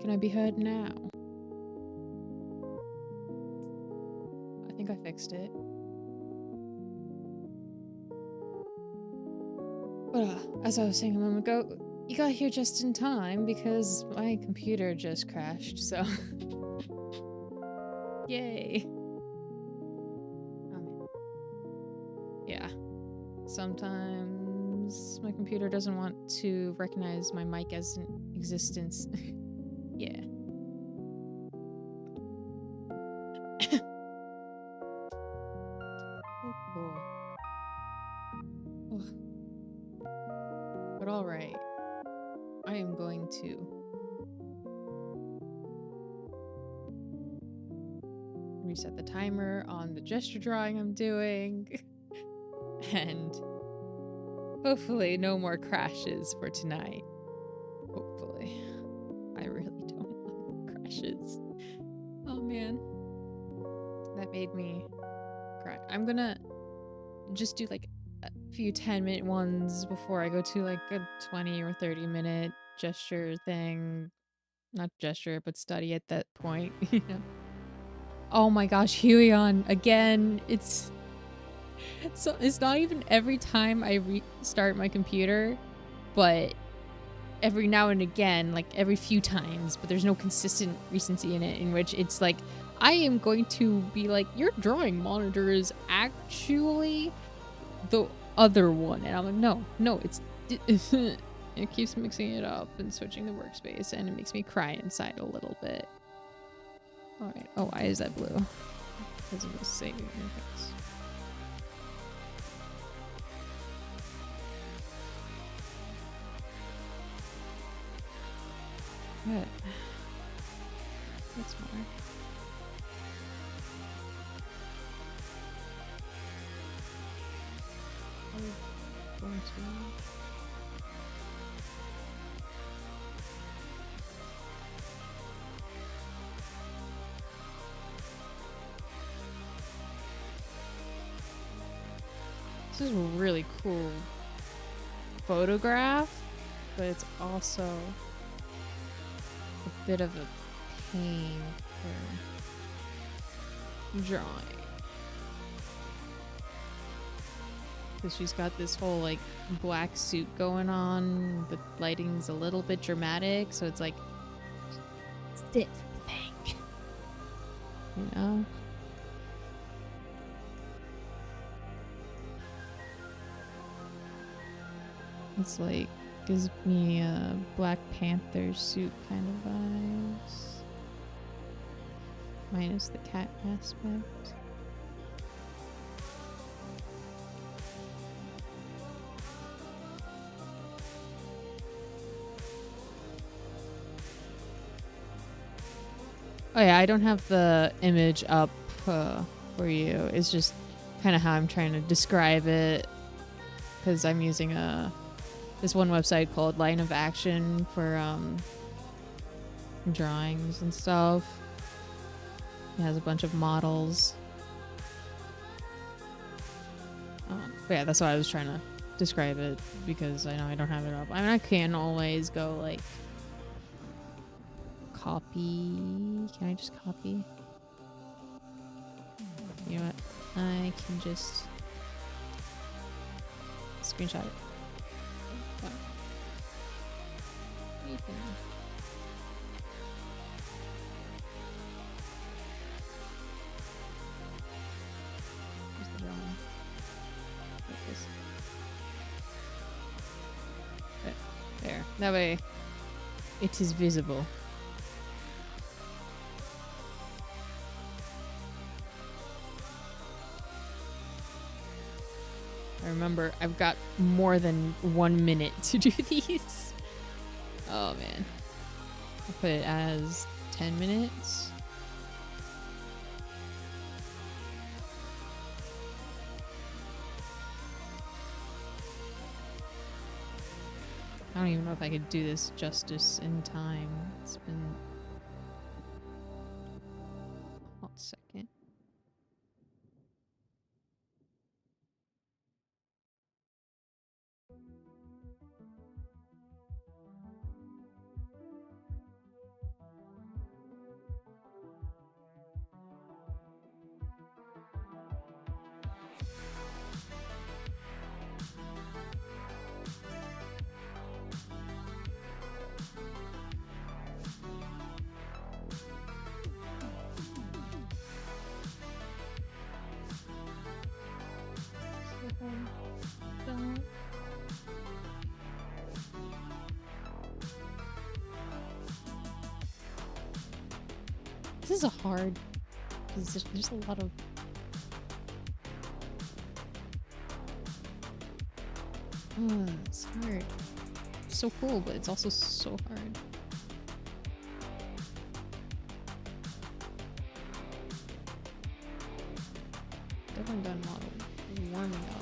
Can I be heard now? I think I fixed it. But as I was saying a moment ago, you got here just in time because my computer just crashed, so... Yay. Yeah. Sometimes my computer doesn't want to recognize my mic as an existence. Yeah. But alright. I am going to reset the timer on the gesture drawing I'm doing. And hopefully no more crashes for tonight. Hopefully. I really don't want crashes. Oh man. That made me cry. I'm gonna just do like a few 10-minute ones before I go to like a 20 or 30-minute gesture thing. Not gesture, but study at that point, you know? Oh my gosh, Huion, again, it's not even every time I restart my computer, but every now and again, like every few times, but there's no consistent recency in it, in which it's like, I am going to be like, your drawing monitor is actually the other one. And I'm like, no, it's... It keeps mixing it up and switching the workspace, and it makes me cry inside a little bit. Alright. Oh, why is that blue? Because it was saving interface. What? What's more? I'm going to... This is a really cool photograph, but it's also a bit of a pain for drawing. Because she's got this whole like black suit going on, the lighting's a little bit dramatic, so it's like stiff bank. You know? It's like, gives me a Black Panther suit kind of vibes. Minus the cat aspect. Oh yeah, I don't have the image up for you. It's just kind of how I'm trying to describe it. Because I'm using this one website called Line of Action for drawings and stuff. It has a bunch of models. But yeah, that's why I was trying to describe it, because I know I don't have it up. I mean, I can always go like copy. Can I just copy? You know what? I can just screenshot it. There. That way it is visible. I remember I've got more than 1 minute to do these. Oh man. I'll put it as 10 minutes. I don't even know if I could do this justice in time. It's been a hot second. This is a hard, because there's a lot of... it's hard. It's so cool, but it's also so hard. Definitely done model warming up.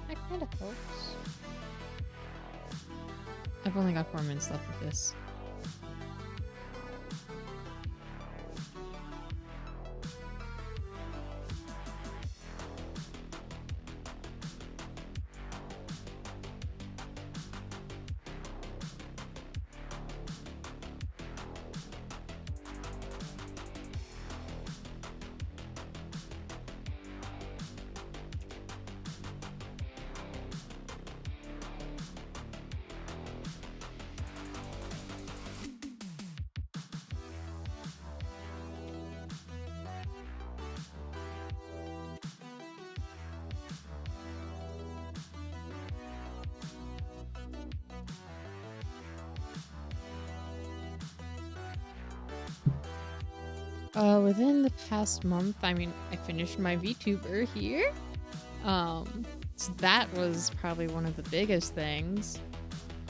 That kind of helps. I've only got 4 minutes left with this. Within the past month, I mean, I finished my VTuber here. So that was probably one of the biggest things.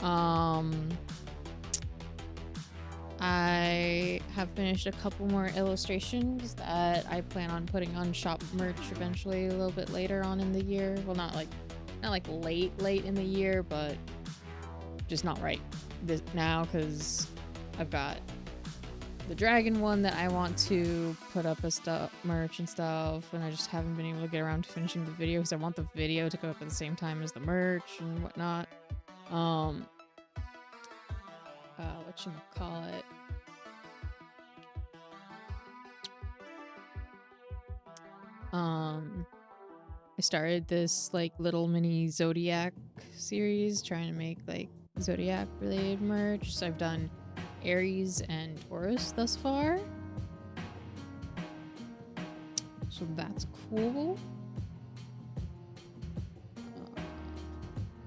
I have finished a couple more illustrations that I plan on putting on shop merch eventually a little bit later on in the year. Well, not like late in the year, but just not right now, because I've got the dragon one that I want to put up as merch and stuff, and I just haven't been able to get around to finishing the video because I want the video to go up at the same time as the merch and whatnot. Whatchamacallit? I started this like little mini Zodiac series, trying to make like Zodiac related merch. So I've done Aries and Taurus thus far. So that's cool.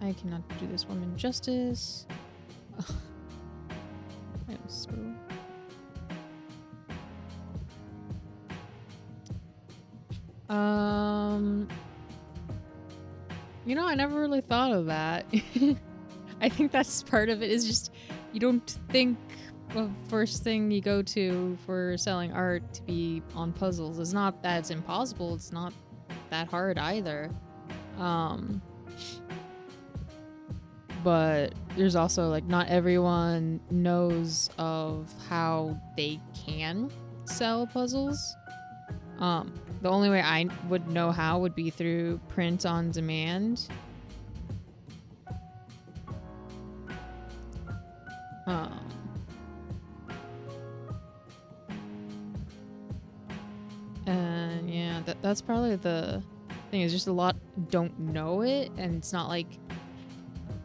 I cannot do this woman justice. That was so... You know, I never really thought of that. I think that's part of it, is just you don't think of first thing you go to for selling art to be on puzzles. It's not that it's impossible, it's not that hard either. But there's also like not everyone knows of how they can sell puzzles. The only way I would know how would be through print on demand. And yeah, that's probably the thing, is just a lot don't know it, and it's not like,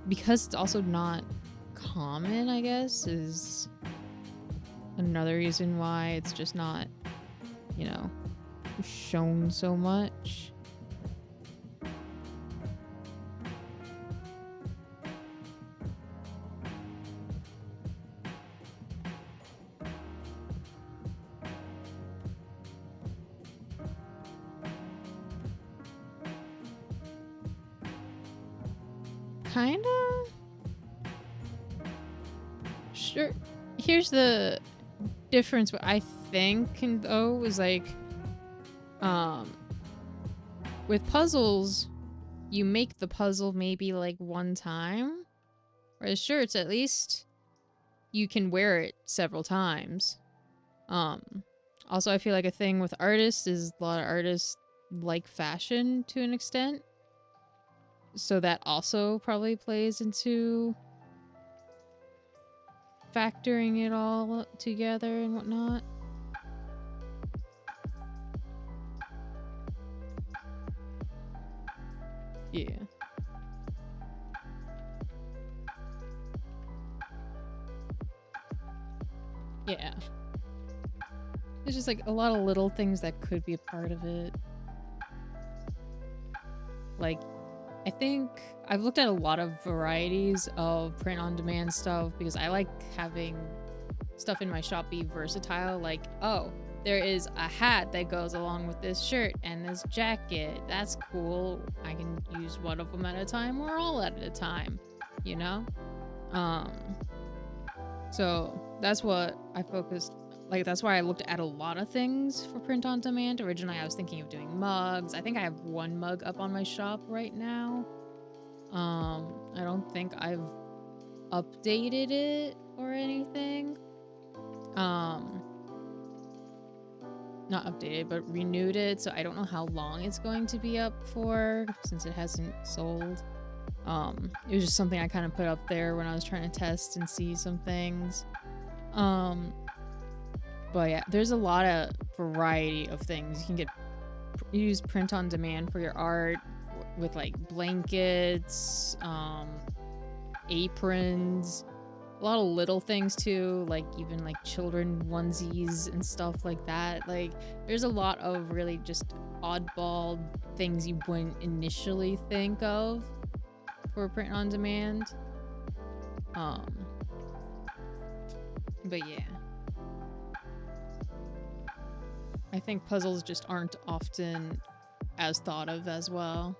because it's also not common, I guess, is another reason why it's just not, you know, shown so much. Kinda. Sure. Here's the difference. What I think, though, is like, with puzzles, you make the puzzle maybe like one time. Whereas sure, it's at least you can wear it several times. Also, I feel like a thing with artists is a lot of artists like fashion to an extent. So that also probably plays into factoring it all together and whatnot. Yeah. Yeah. There's just like a lot of little things that could be a part of it. Like, I think I've looked at a lot of varieties of print-on-demand stuff because I like having stuff in my shop be versatile. Like, oh, there is a hat that goes along with this shirt and this jacket. That's cool. I can use one of them at a time or all at a time, you know? So that's what I focused. Like, that's why I looked at a lot of things for print on demand. Originally, I was thinking of doing mugs. I think I have one mug up on my shop right now. I don't think I've updated it or anything. Not updated, but renewed it. So I don't know how long it's going to be up for since it hasn't sold. It was just something I kind of put up there when I was trying to test and see some things. But yeah, there's a lot of variety of things. You can use print on demand for your art with like blankets, aprons, a lot of little things too, like even like children onesies and stuff like that. Like there's a lot of really just oddball things you wouldn't initially think of for print on demand. But yeah. I think puzzles just aren't often as thought of as well.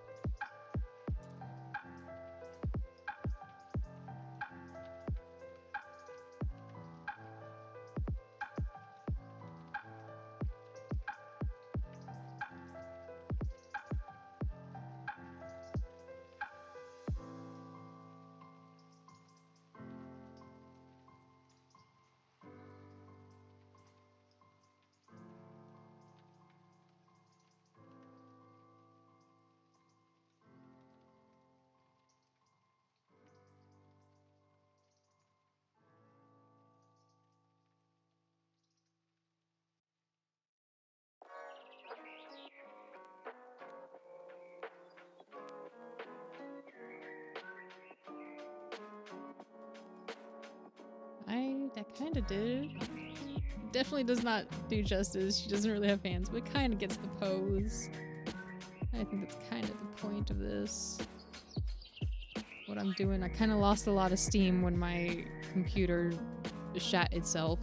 That kind of did. Definitely does not do justice. She doesn't really have hands, but kind of gets the pose. I think that's kind of the point of this. What I'm doing, I kind of lost a lot of steam when my computer shat itself.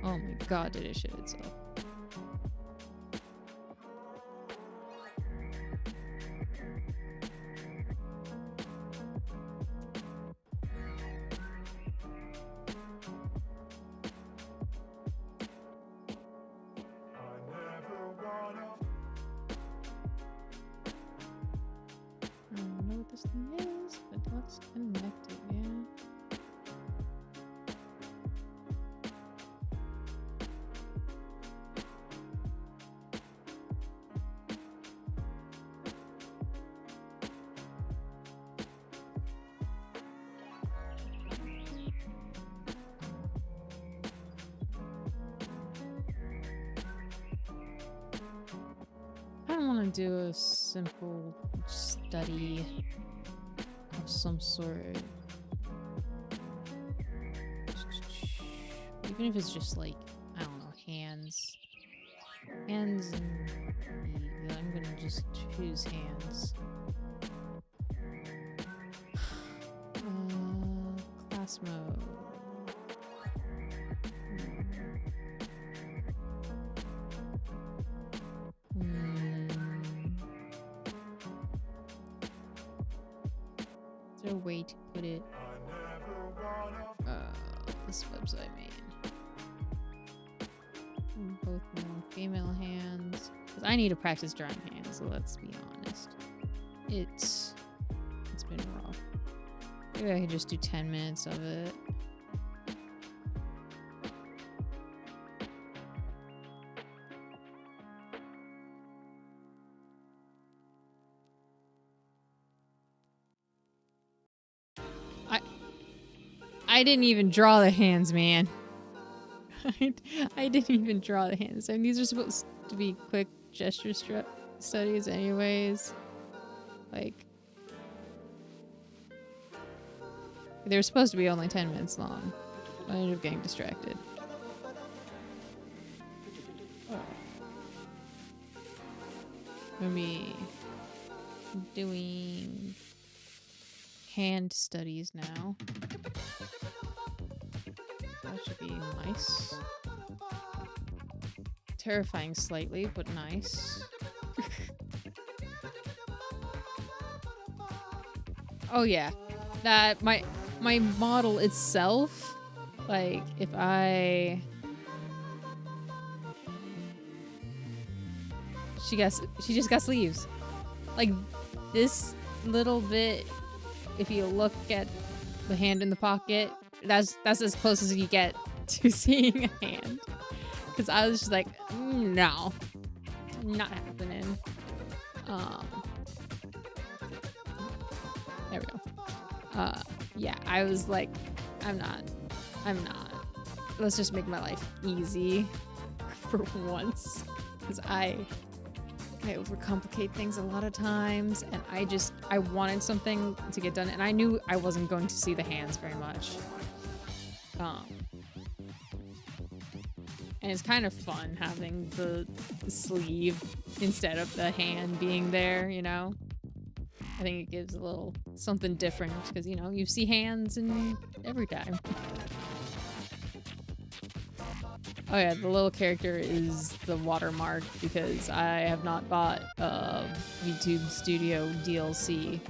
Oh my god, did it shit itself. I don't know what this thing is, but let's connect it, yeah. I don't want to do a simple study of some sort. Even if it's just like, I don't know, hands. Hands and feet. I'm gonna just choose hands. Class mode. Is there a way to put it? This website made. Both male and female hands. Because I need to practice drawing hands, so let's be honest. It's been rough. Maybe I could just do 10 minutes of it. I didn't even draw the hands, man. I didn't even draw the hands. I mean, these are supposed to be quick gesture studies anyways. Like, they were supposed to be only 10 minutes long. I ended up getting distracted. Oh. I'm doing hand studies now. That should be nice. Terrifying slightly, but nice. Oh yeah, that my model itself, like if she just got sleeves. Like this little bit, if you look at the hand in the pocket, that's as close as you get to seeing a hand. Because I was just like, no, not happening. There we go. Yeah, I was like, I'm not. Let's just make my life easy for once. Because I overcomplicate things a lot of times, and I wanted something to get done, and I knew I wasn't going to see the hands very much. And it's kind of fun having the sleeve instead of the hand being there, you know? I think it gives a little something different because, you know, you see hands in every time. Oh yeah, the little character is the watermark because I have not bought YouTube Studio DLC.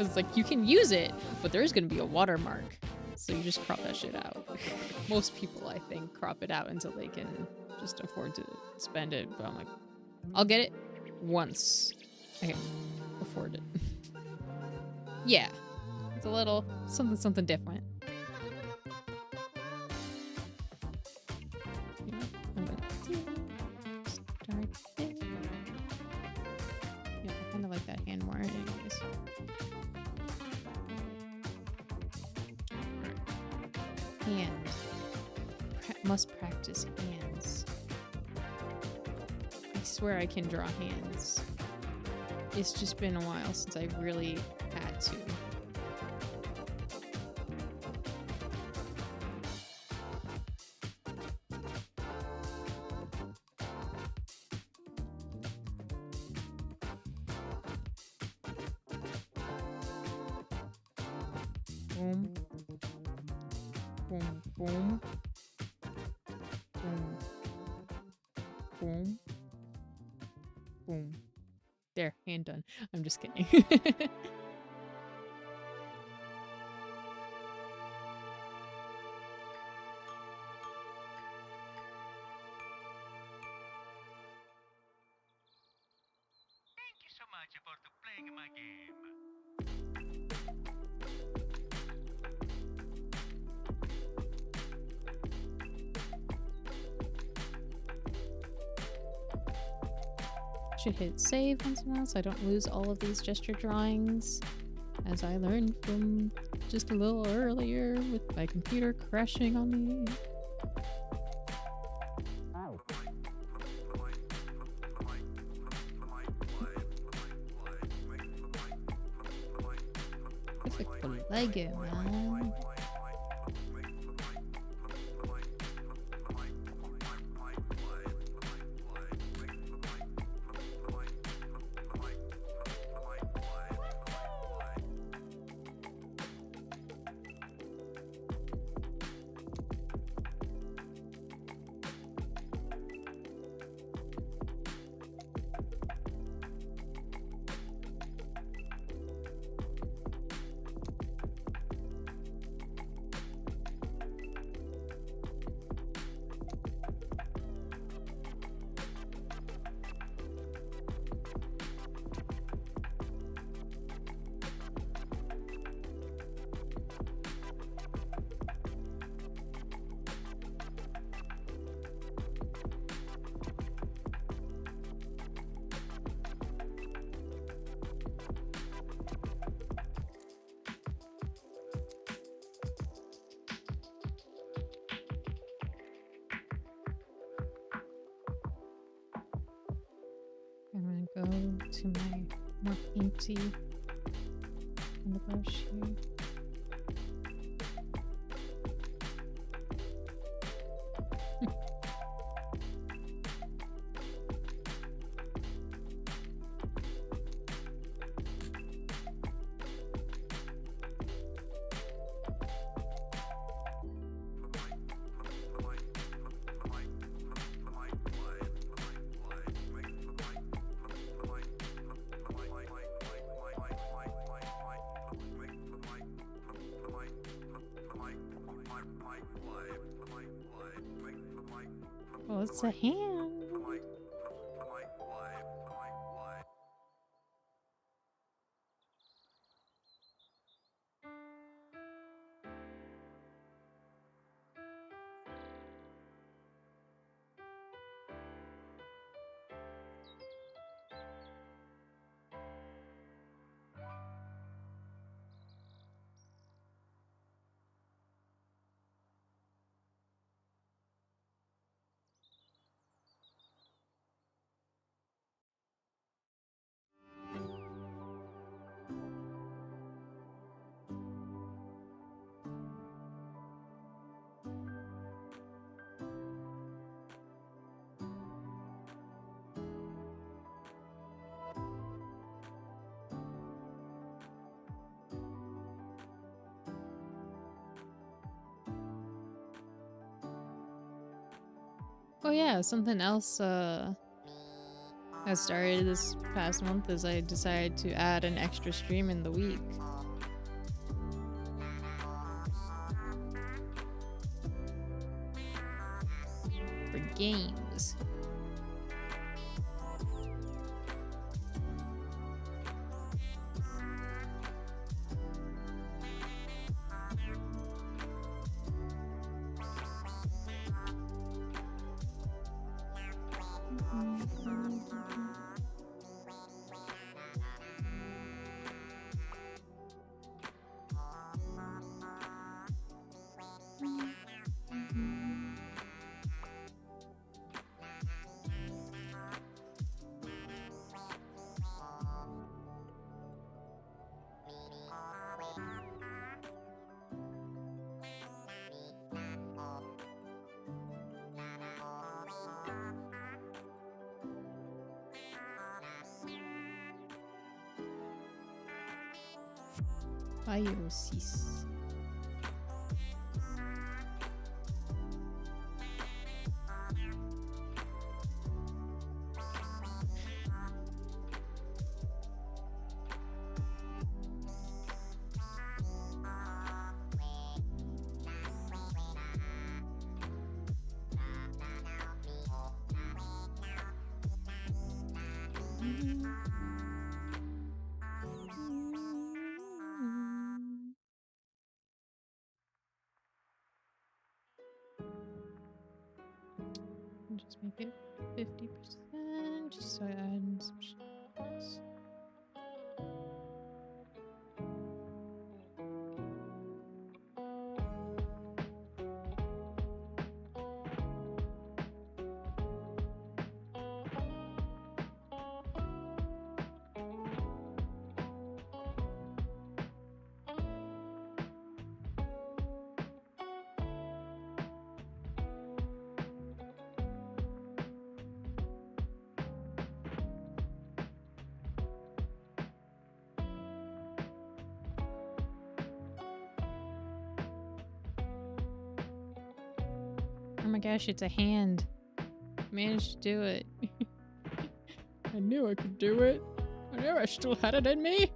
It's like, you can use it, but there's gonna be a watermark. So you just crop that shit out. Most people, I think, crop it out until they can just afford to spend it. But I'm like, I'll get it once I can afford it. Yeah, it's a little something different. I'm gonna start there. Yeah, I kind of like that hand more, anyways. Hand. Must practice hands. I swear I can draw hands. It's just been a while since I really had to. Boom. Boom, boom. Boom. Boom. Boom. There, hand done. I'm just kidding. Thank you so much for playing my game. Should hit save once in a while so I don't lose all of these gesture drawings, as I learned from just a little earlier with my computer crashing on me. Perfect for Lego, man. to my more painty kind of brush here. Well, it's a hand. Oh yeah, something else I started this past month is I decided to add an extra stream in the week. For games. Biosis. Just make it 50%, just so I add in some shots. Oh my gosh, it's a hand. Managed to do it. I knew I could do it. I knew I still had it in me.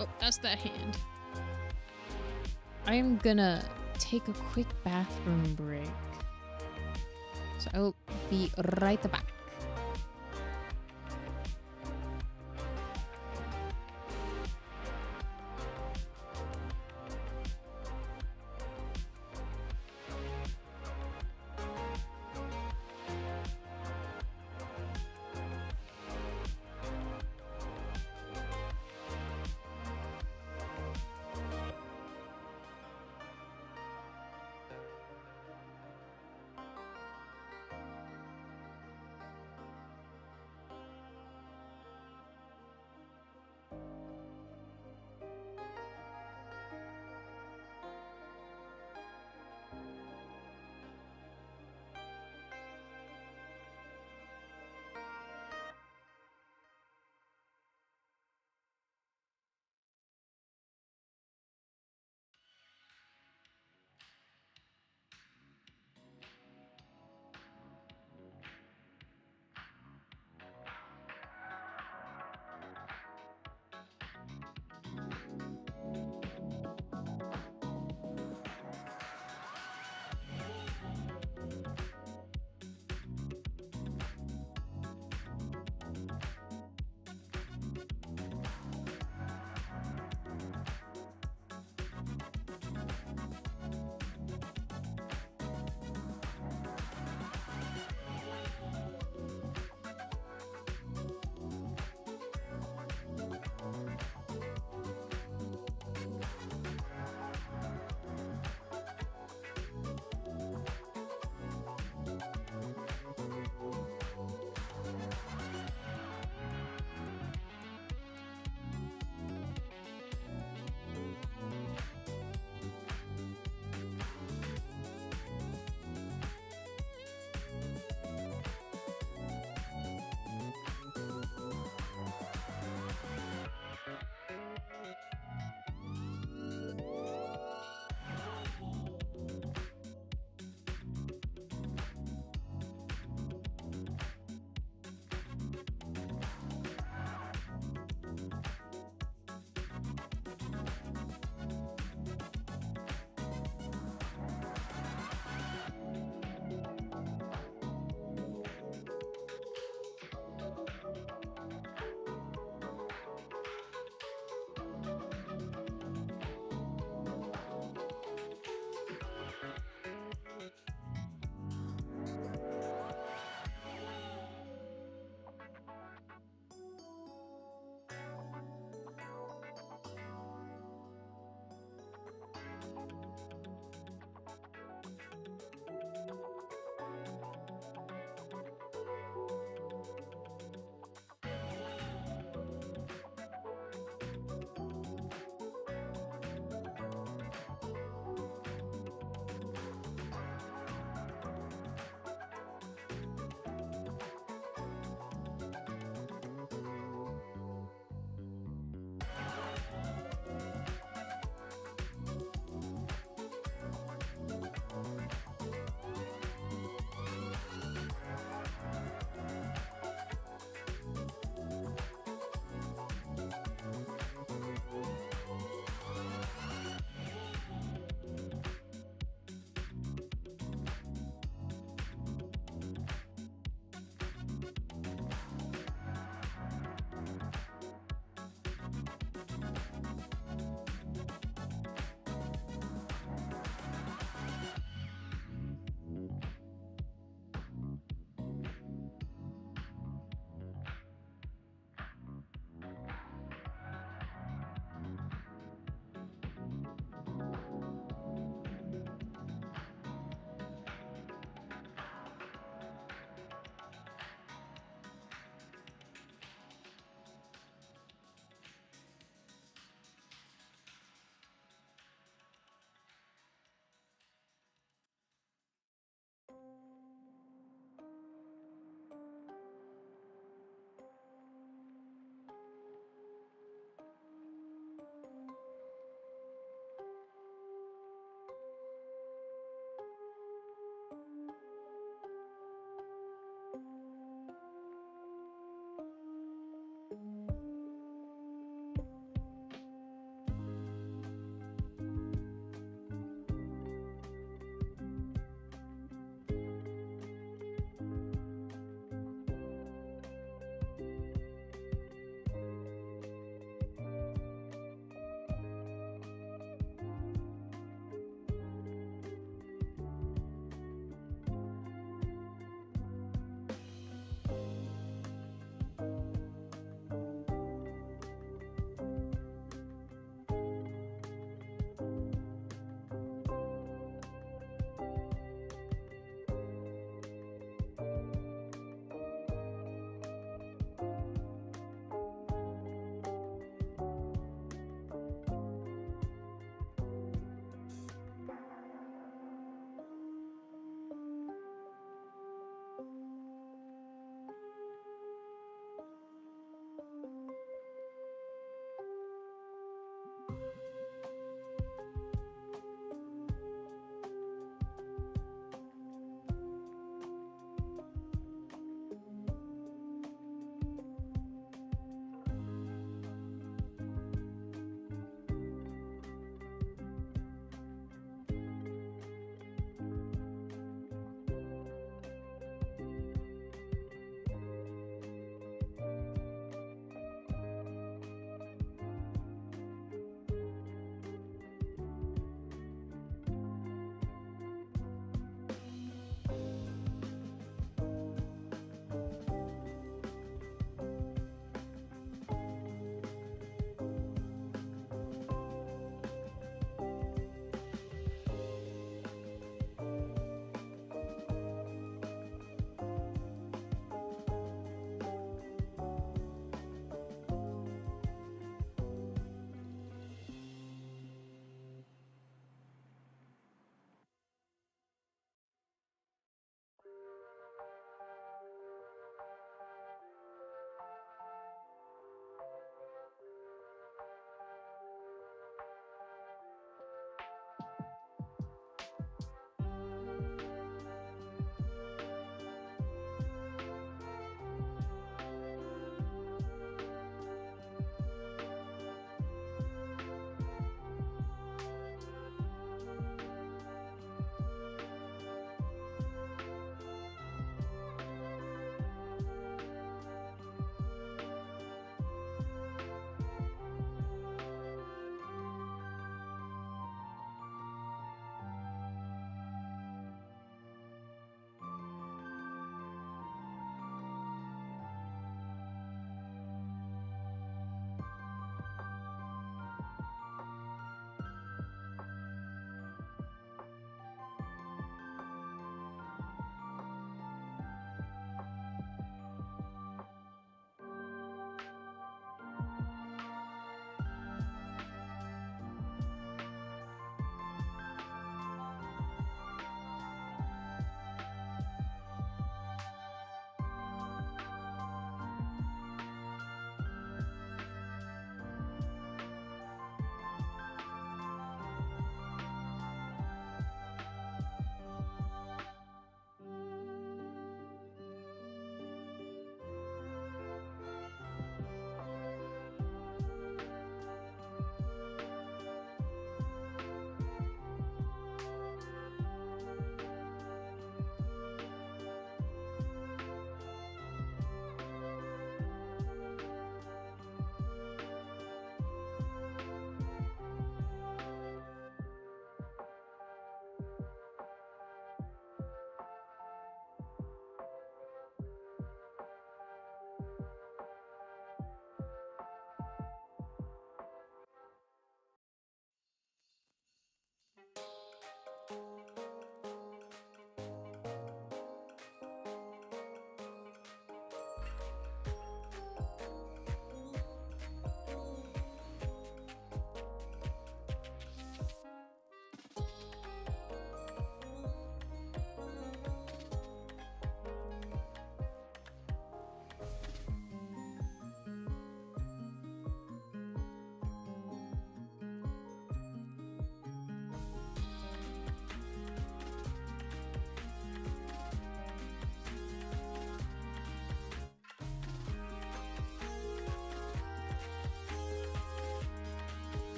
Oh, that's that hand. I am gonna take a quick bathroom break. So I'll be right back.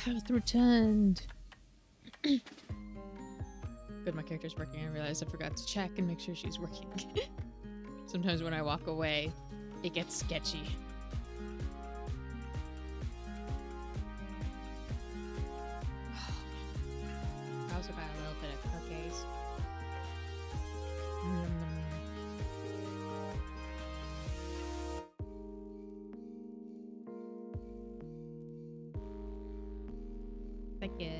Path returned. Good, my character's working. I realized I forgot to check and make sure she's working. Sometimes when I walk away, it gets sketchy. I also got a little bit of cookies. Thank you.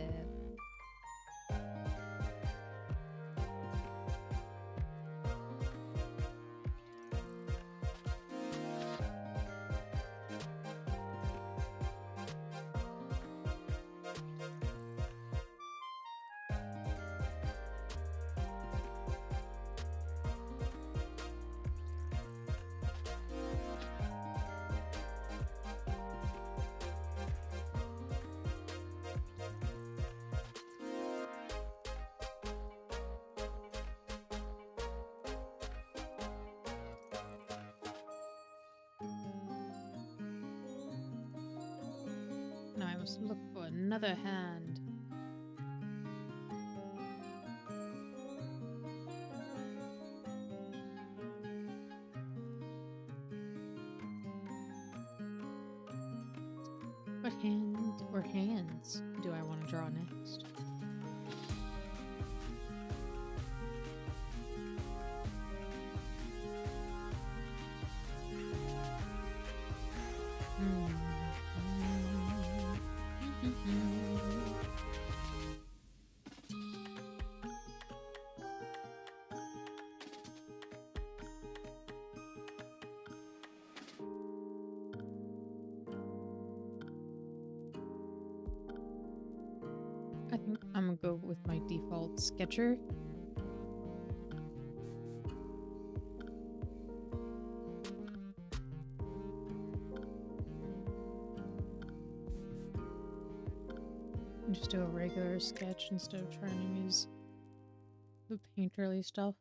Now I must look for another hand. What hand or hands do I want to draw next? I think I'm gonna go with my default sketcher. And just do a regular sketch instead of trying to use the painterly stuff.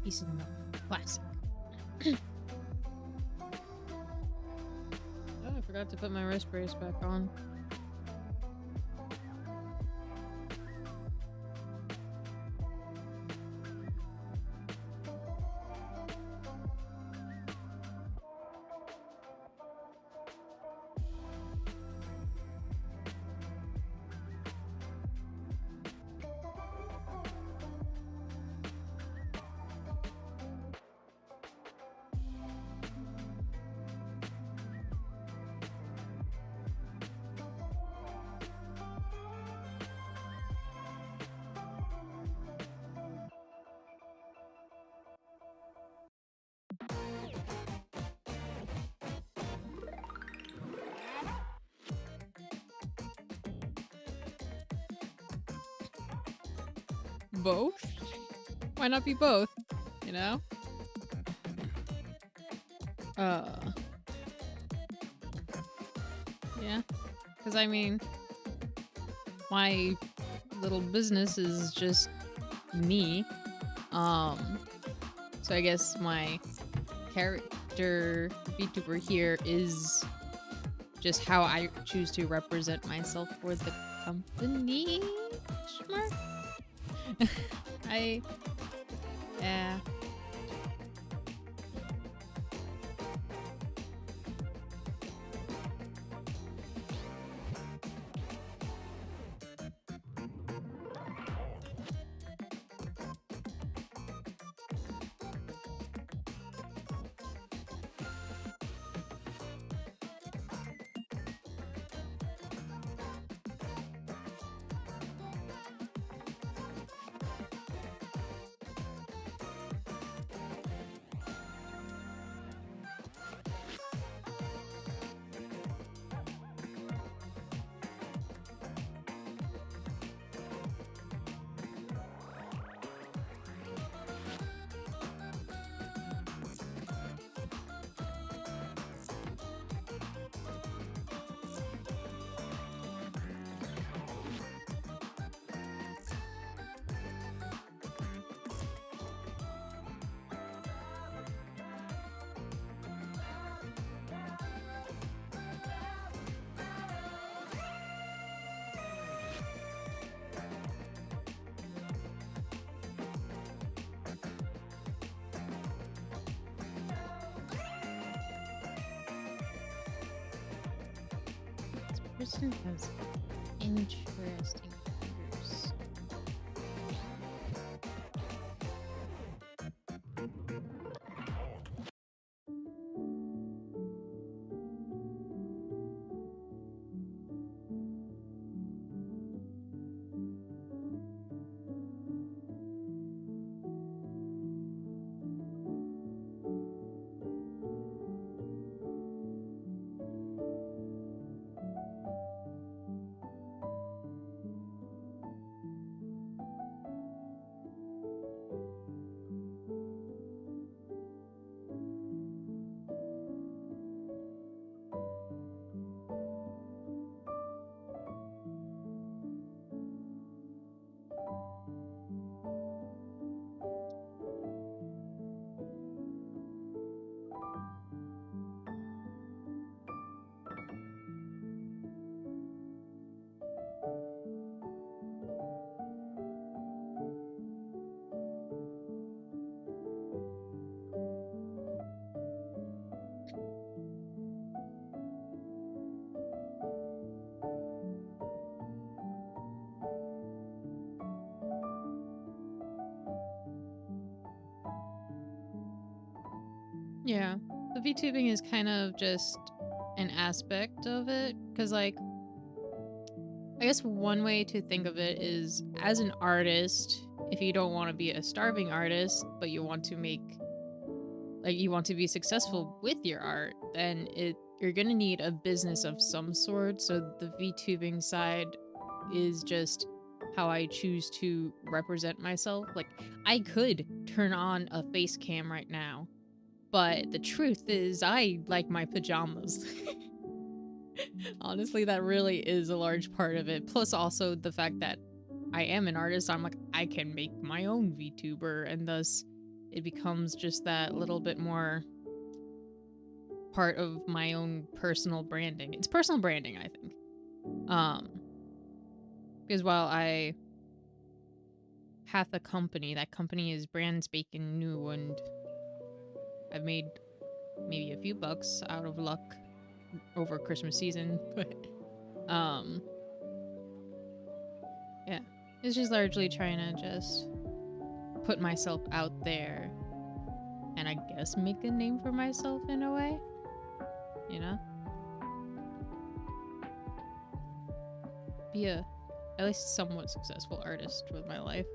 Piece of milk. Classic. Oh, I forgot to put my wrist brace back on. Both? Why not be both? You know? Uh, yeah. Because I mean, my little business is just me. Um, so I guess my character VTuber here is just how I choose to represent myself for the company. Question mark? I yeah. This person has interesting fingers. Yeah. The VTubing is kind of just an aspect of it. Because, like, I guess one way to think of it is as an artist, if you don't want to be a starving artist, but you want to make, like, you want to be successful with your art, then you're going to need a business of some sort. So the VTubing side is just how I choose to represent myself. Like, I could turn on a face cam right now, but the truth is, I like my pajamas. Honestly, that really is a large part of it. Plus, also the fact that I am an artist, I'm like, I can make my own VTuber, and thus it becomes just that little bit more part of my own personal branding. It's personal branding, I think. Um, because while I have a company, that company is brand spanking new, and I've made maybe a few bucks out of luck over Christmas season, but um yeah, it's just largely trying to just put myself out there and I guess make a name for myself in a way, you know, be a at least somewhat successful artist with my life.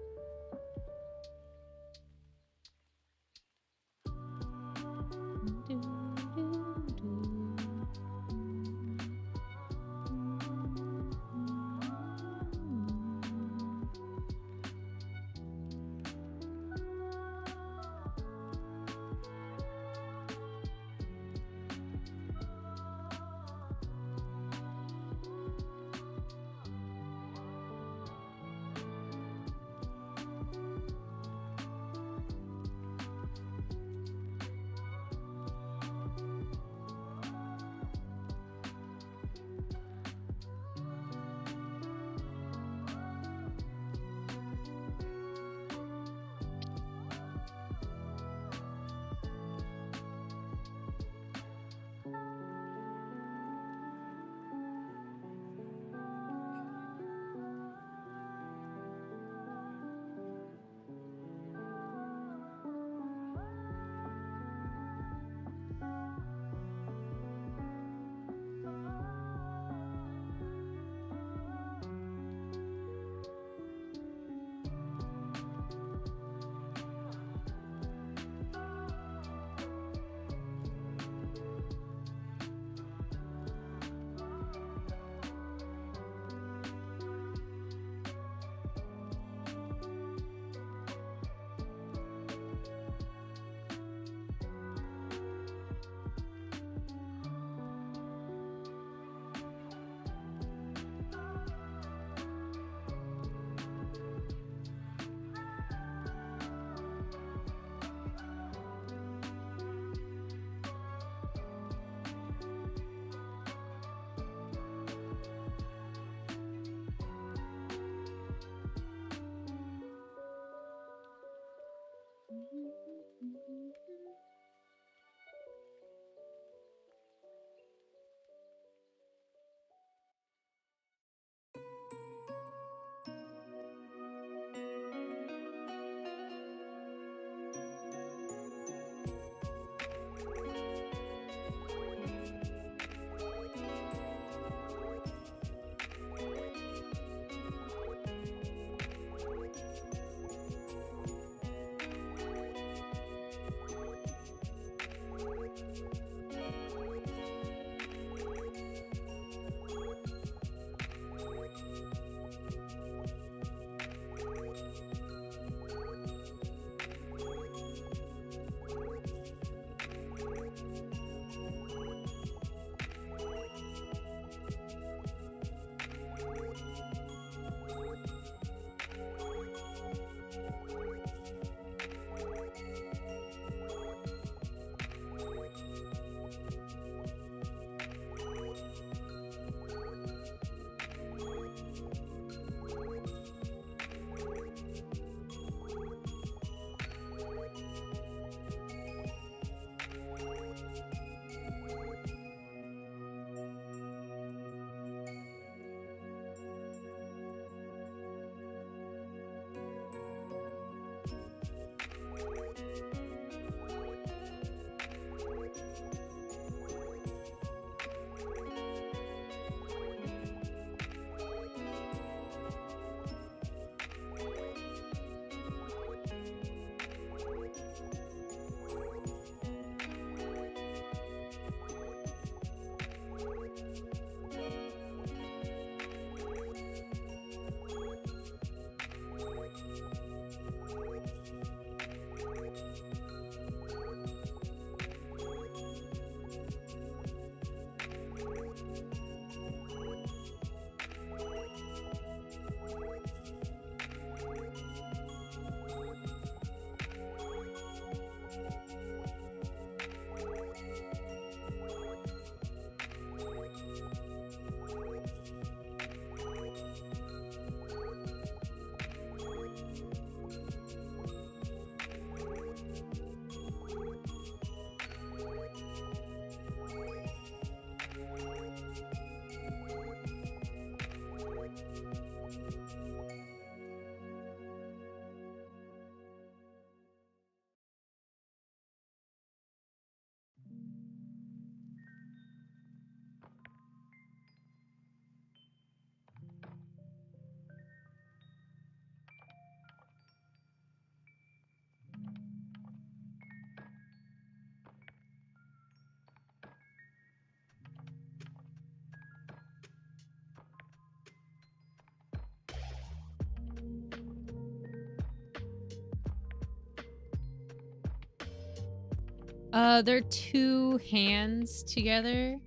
They're two hands together.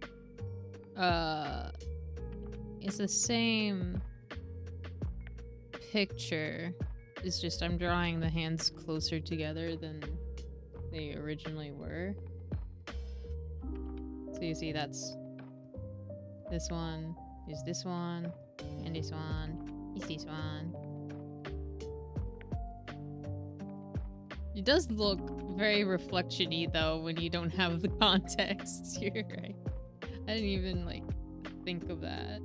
Uh, it's the same picture. It's just I'm drawing the hands closer together than they originally were. So you see that's this one is this one, and this one is this one. It does look very reflection-y though when you don't have the context. You're right. I didn't even like think of that.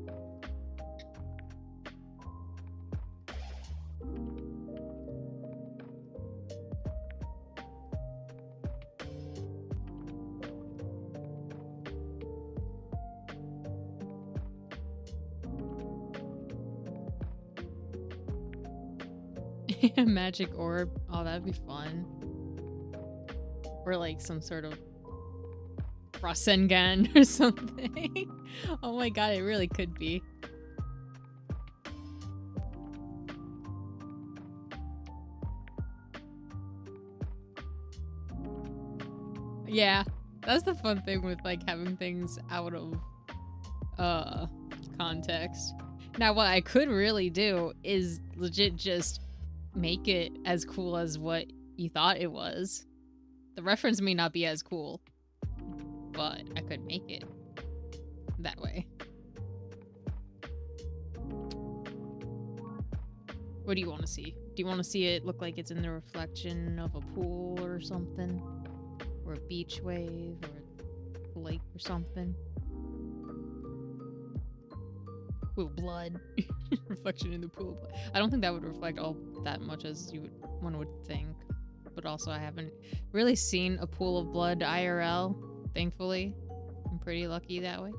Magic orb. Oh, that'd be fun. Or like some sort of Rasengan or something. Oh my god, it really could be. Yeah, that's the fun thing with like having things out of context. Now what I could really do is legit just make it as cool as what you thought it was. The reference may not be as cool, but I could make it that way. What do you want to see? Do you want to see it look like it's in the reflection of a pool or something? Or a beach wave or a lake or something? With blood. Reflection in the pool of blood. I don't think that would reflect all that much as one would think. But also I haven't really seen a pool of blood IRL, thankfully. I'm pretty lucky that way.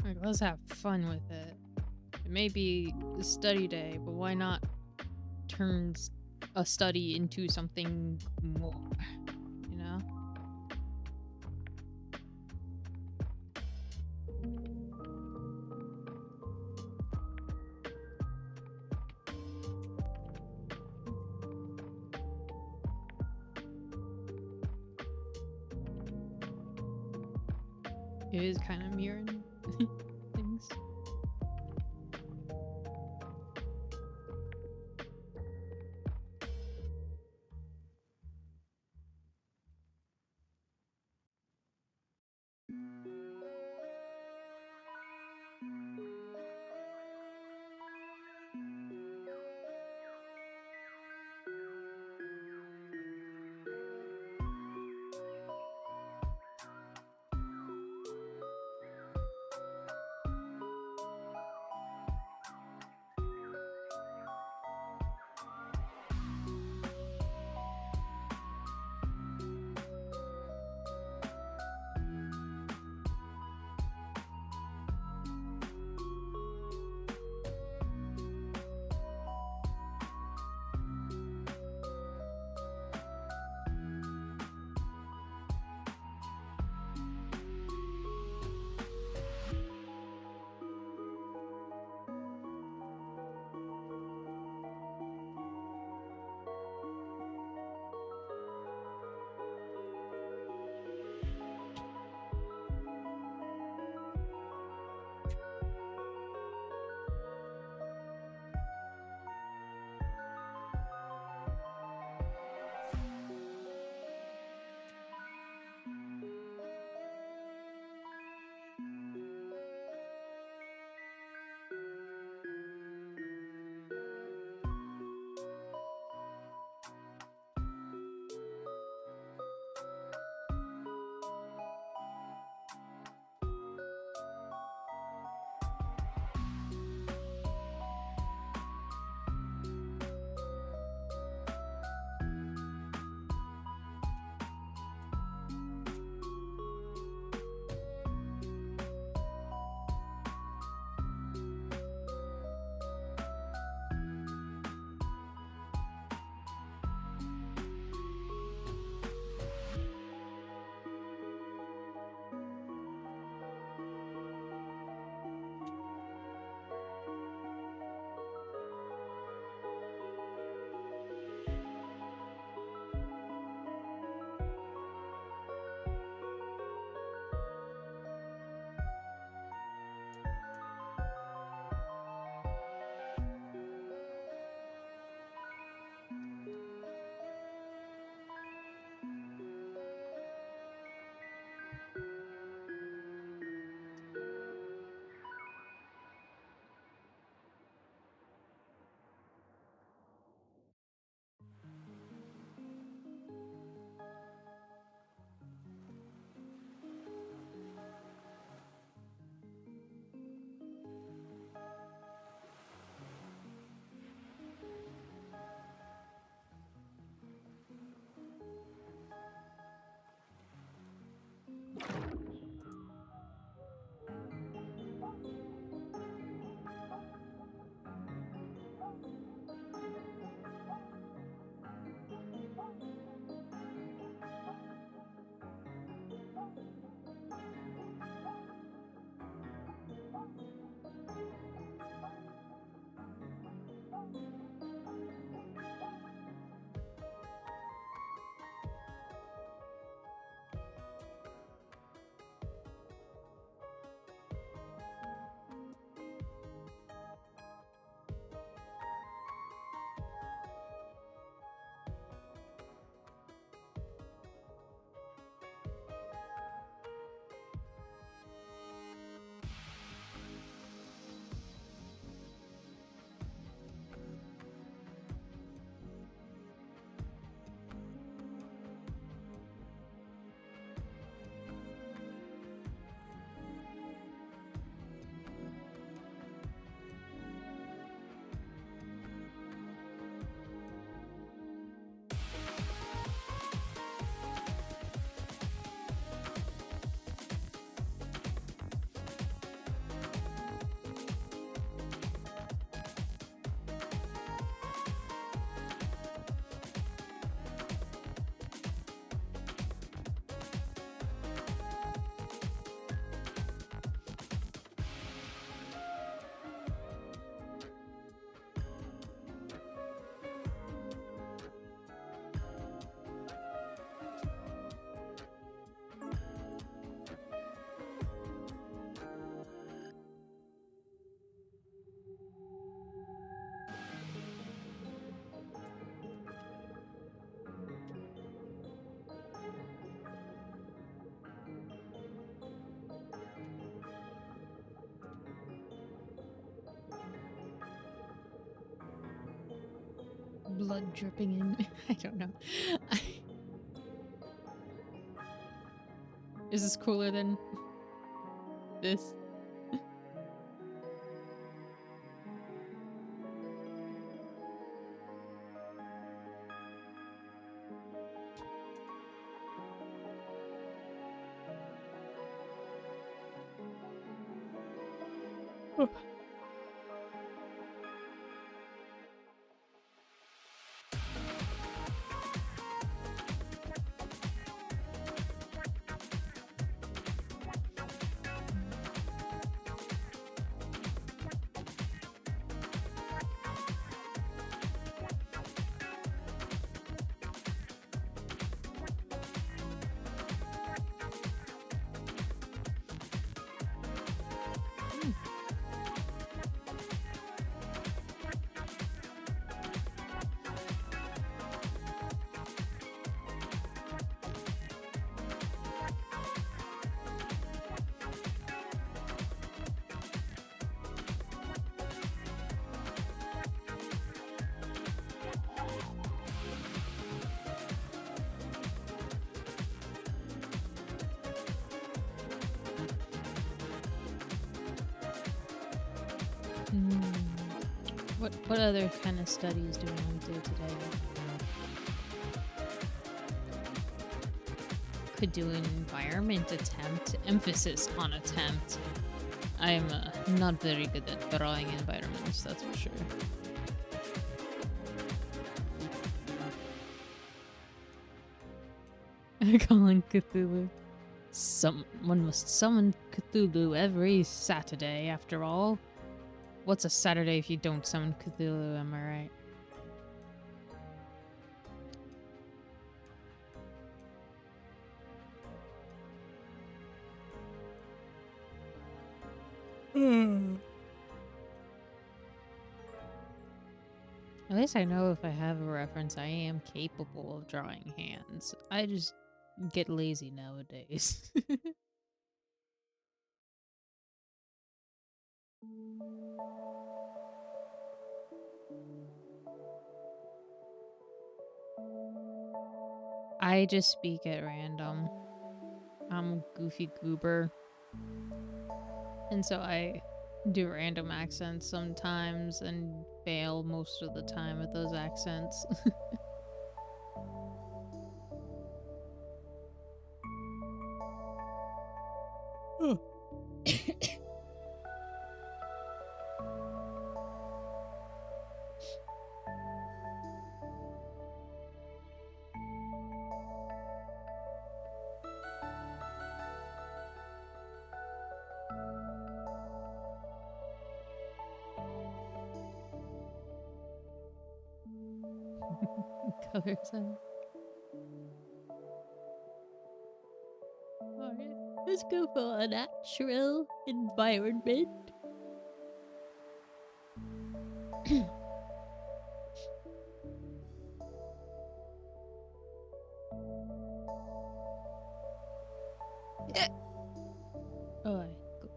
Like, let's have fun with it. It may be a study day, but why not turn a study into something more, you know? It is kind of mirroring things. Blood dripping in. I don't know. Is this cooler than this? What other kind of studies do we want to do today? Could do an environment attempt, emphasis on attempt. I'm not very good at drawing environments, that's for sure. Calling Cthulhu. Someone must summon Cthulhu every Saturday, after all. What's a Saturday if you don't summon Cthulhu, am I right? At least I know if I have a reference, I am capable of drawing hands. I just get lazy nowadays. I just speak at random. I'm a goofy goober. And so I do random accents sometimes and fail most of the time at those accents. Colors on. Alright, let's go for a natural environment. Alright, go.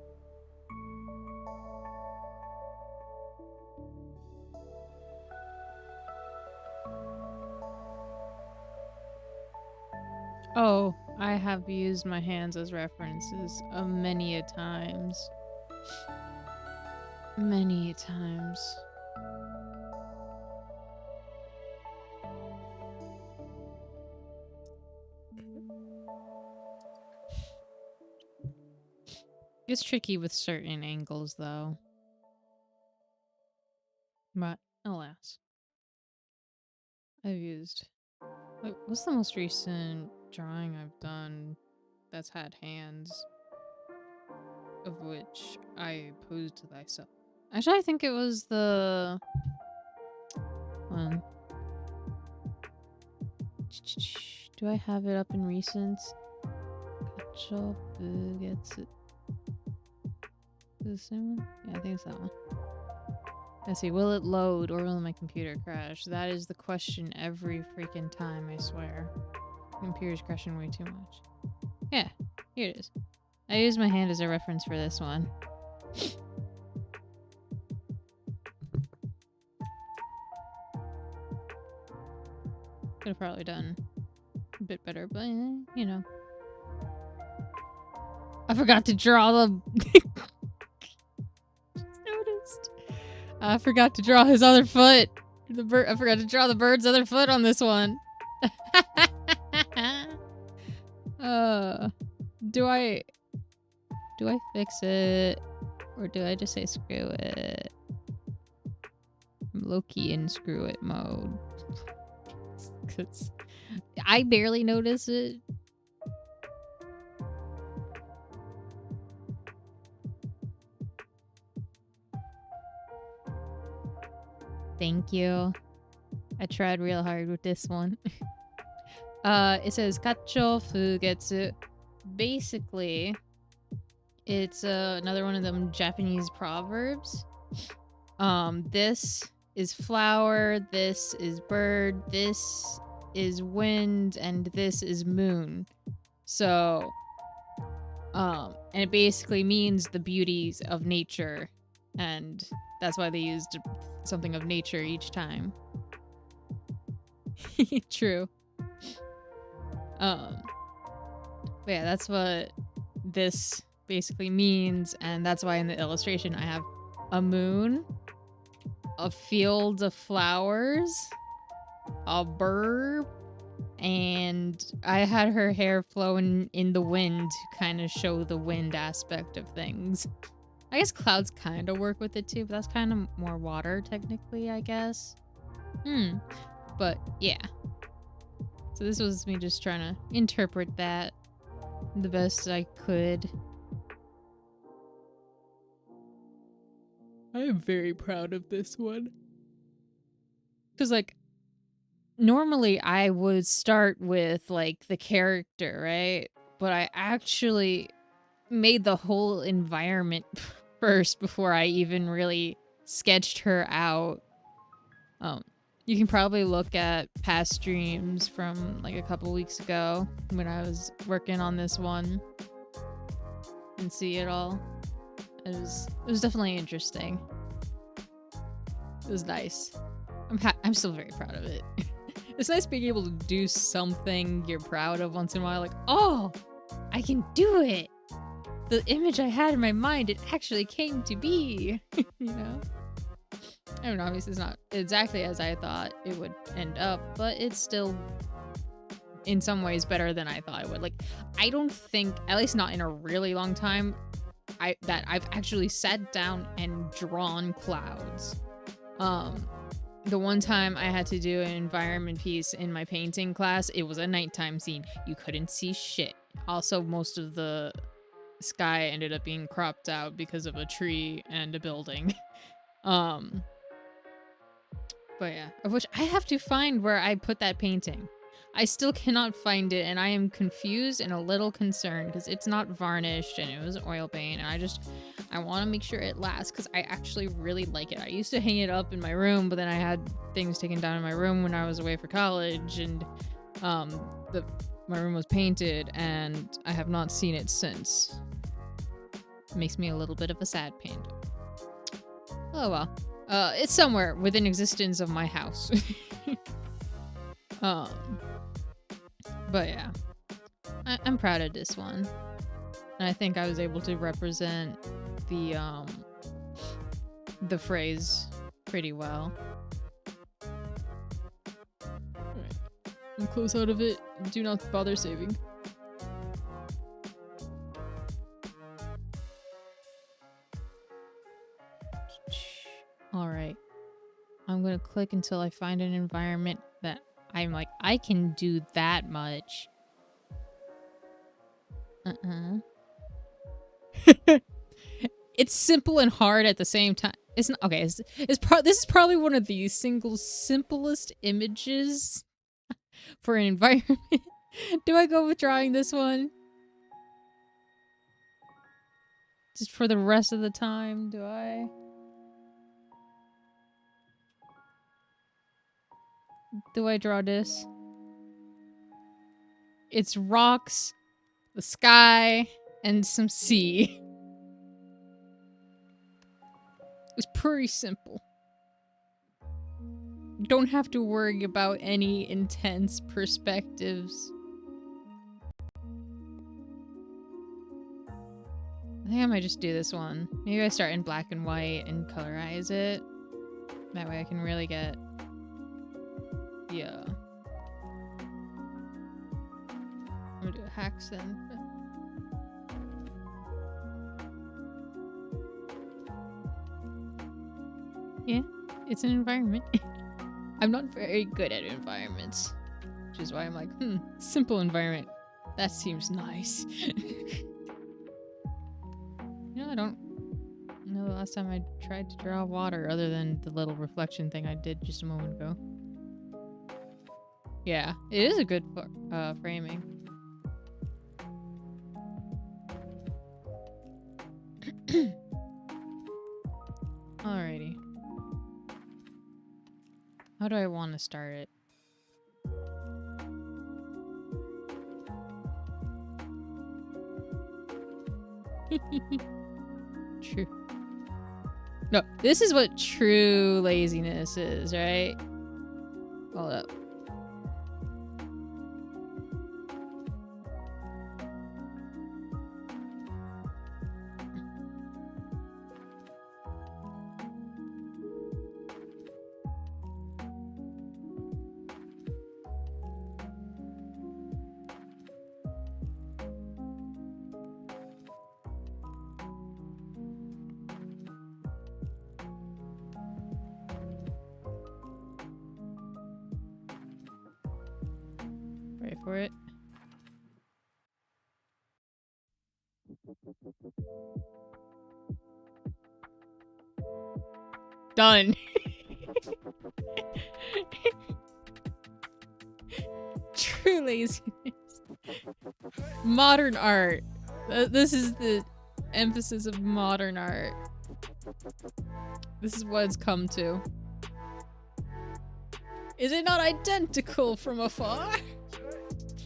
Oh, I have used my hands as references many a times. Many times. It's tricky with certain angles, though. But, alas. I've used... What's the most recent drawing I've done that's had hands? Of which I posed to thyself. Actually, I think it was the... one. Do I have it up in recents? Ketchup gets it. Is it the same one? Yeah, I think it's that one. Let's see, will it load or will my computer crash? That is the question every freaking time, I swear. Computer's crashing way too much. Yeah, here it is. I use my hand as a reference for this one. Could have probably done a bit better, but you know. I forgot to draw the... Just noticed. I forgot to draw his other foot. I forgot to draw the bird's other foot on this one. Do I fix it? Or do I just say screw it? I'm low-key in screw it mode. Because I barely notice it. Thank you. I tried real hard with this one. It says Kacho Fugetsu. Basically, it's another one of them Japanese proverbs. This is flower, this is bird, this is wind, and this is moon. So, and it basically means the beauties of nature, and that's why they used something of nature each time. True. But yeah, that's what this basically means, and that's why in the illustration I have a moon, a field of flowers, a bird, and I had her hair flowing in the wind to kind of show the wind aspect of things. I guess clouds kind of work with it too, but that's kind of more water technically, I guess. But yeah. So this was me just trying to interpret that the best I could. I am very proud of this one. Because, like, normally I would start with, like, the character, right? But I actually made the whole environment first before I even really sketched her out. You can probably look at past streams from like a couple weeks ago when I was working on this one and see it all. It was definitely interesting. It was nice. I'm still very proud of it. It's nice being able to do something you're proud of once in a while. Like, oh, I can do it. The image I had in my mind, it actually came to be. You know? I mean, obviously it's not exactly as I thought it would end up, but it's still in some ways better than I thought it would. Like, I don't think, at least not in a really long time, that I've actually sat down and drawn clouds. The one time I had to do an environment piece in my painting class, it was a nighttime scene. You couldn't see shit. Also, most of the sky ended up being cropped out because of a tree and a building. But yeah, of which I have to find where I put that painting. I still cannot find it, and I am confused and a little concerned because it's not varnished and it was oil paint, and I want to make sure it lasts because I actually really like it. I used to hang it up in my room, but then I had things taken down in my room when I was away for college, and my room was painted, and I have not seen it since. It makes me a little bit of a sad panda. Oh well. It's somewhere within existence of my house. But yeah. I'm proud of this one. And I think I was able to represent the phrase pretty well. Alright. I'm close out of it. Do not bother saving. Alright. I'm gonna click until I find an environment that I'm like, I can do that much. It's simple and hard at the same time. It's not okay. This is probably one of the simplest images for an environment. Do I go with drawing this one? Just for the rest of the time, do I? Do I draw this? It's rocks, the sky, and some sea. It's pretty simple. don't have to worry about any intense perspectives. I think I might just do this one. Maybe I start in black and white and colorize it. That way I can really get... Yeah. I'm gonna do a accent. Yeah, it's an environment. I'm not very good at environments, which is why I'm like, simple environment. That seems nice. You know, I don't know the last time I tried to draw water other than the little reflection thing I did just a moment ago. Yeah, it is a good framing. Alrighty. How do I want to start it? True. No, this is what true laziness is, right? Hold up. Wait for it. Done. True laziness. Modern art. This is the emphasis of modern art. This is what it's come to. Is it not identical from afar?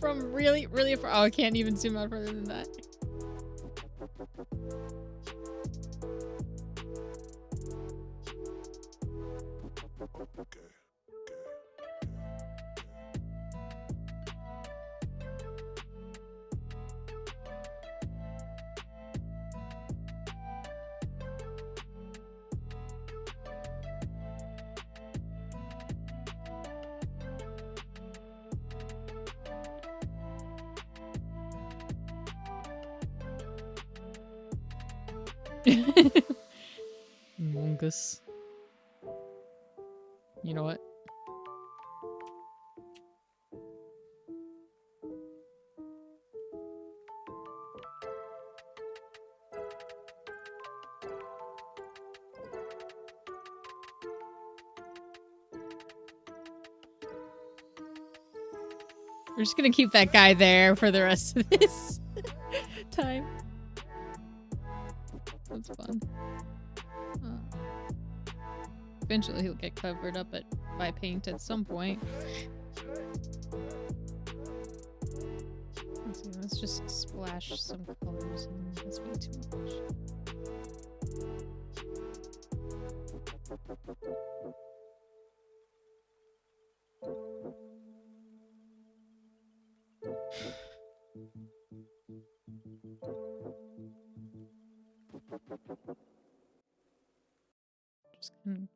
From really, really far. Oh, I can't even zoom out further than that. Mungus. You know what? We're just gonna keep that guy there for the rest of this time. That's fun. Eventually he'll get covered up by paint at some point. Let's see, let's just splash some colors in. That's way too much. Just gonna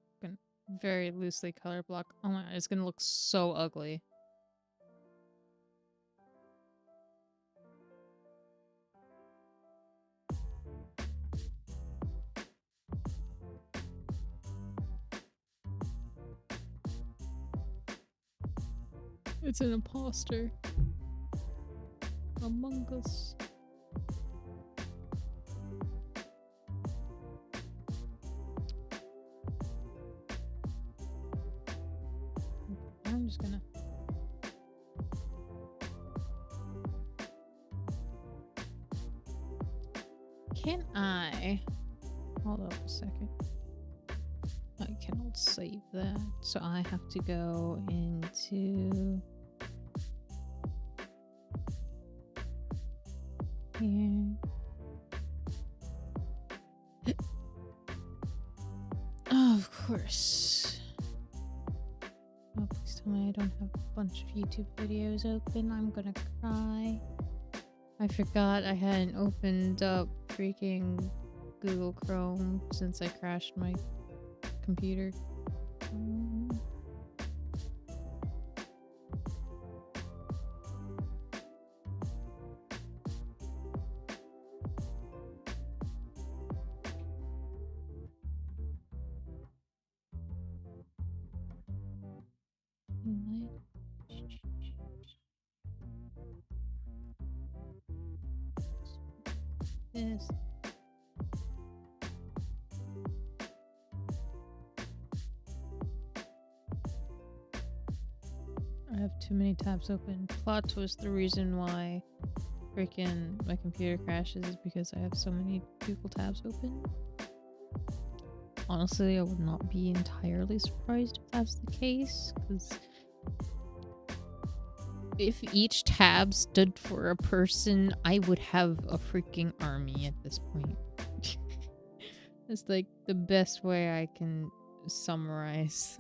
very loosely color block. Oh my god, it's gonna look so ugly. It's an imposter. Among Us. I'm just gonna... Can I... Hold up a second. I cannot save that. So I have to go into... here. Oh, of course. why I don't have a bunch of YouTube videos open. I'm gonna cry. I forgot I hadn't opened up freaking Google Chrome since I crashed my computer. This. I have too many tabs open. Plot twist, the reason why freaking my computer crashes is because I have so many Google tabs open. Honestly, I would not be entirely surprised if that's the case, because if each tab stood for a person, I would have a freaking army at this point. It's like the best way I can summarize.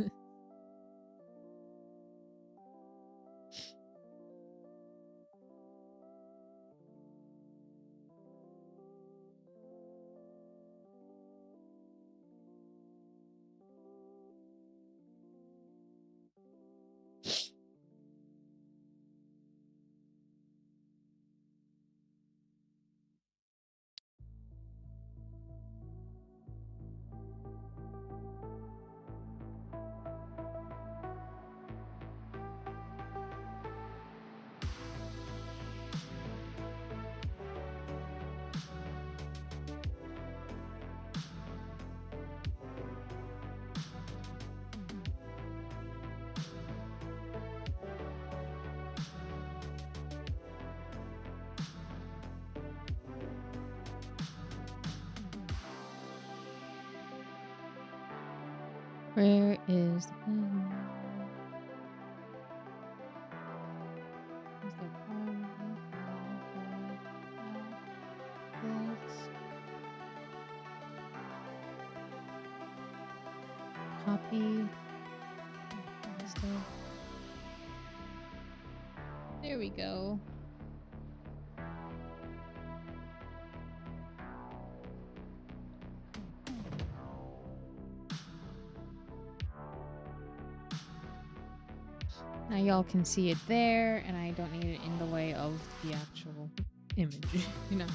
Where is the pen? Is there copy. There we go. Now y'all can see it there, and I don't need it in the way of the actual image, you know?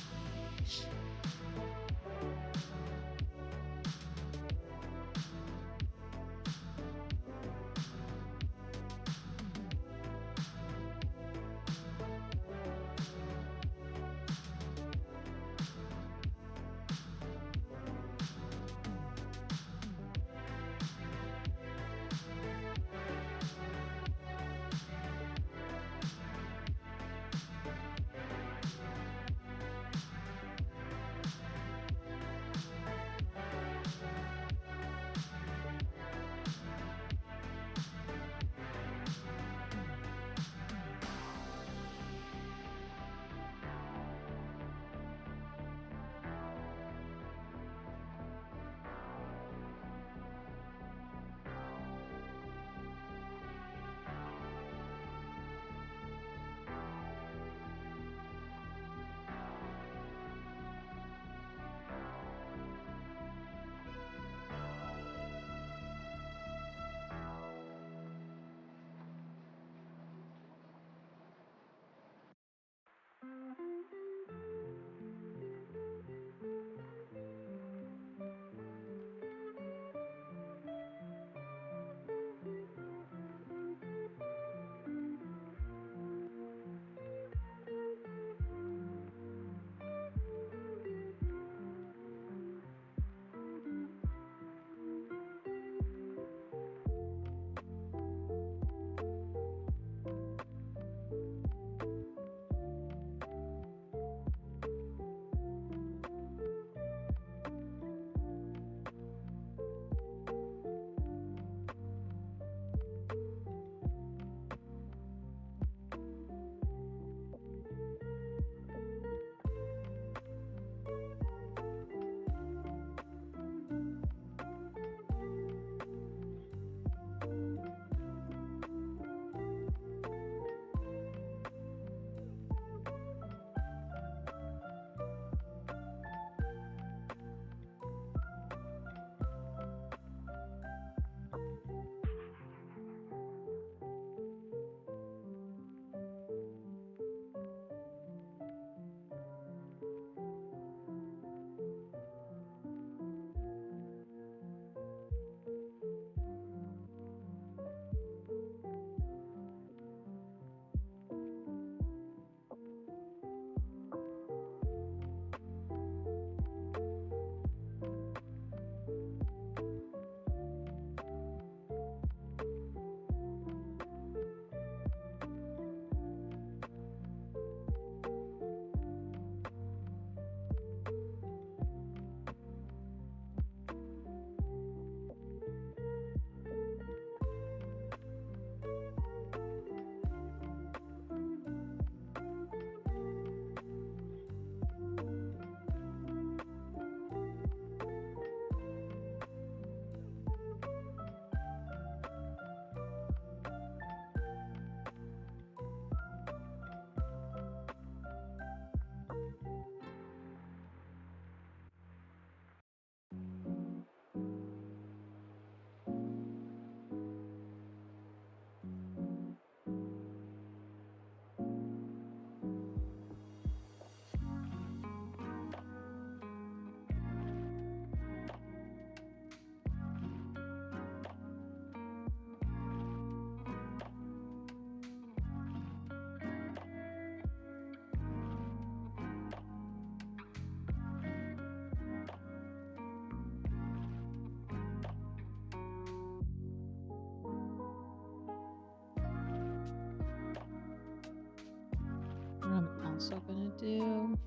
also gonna do.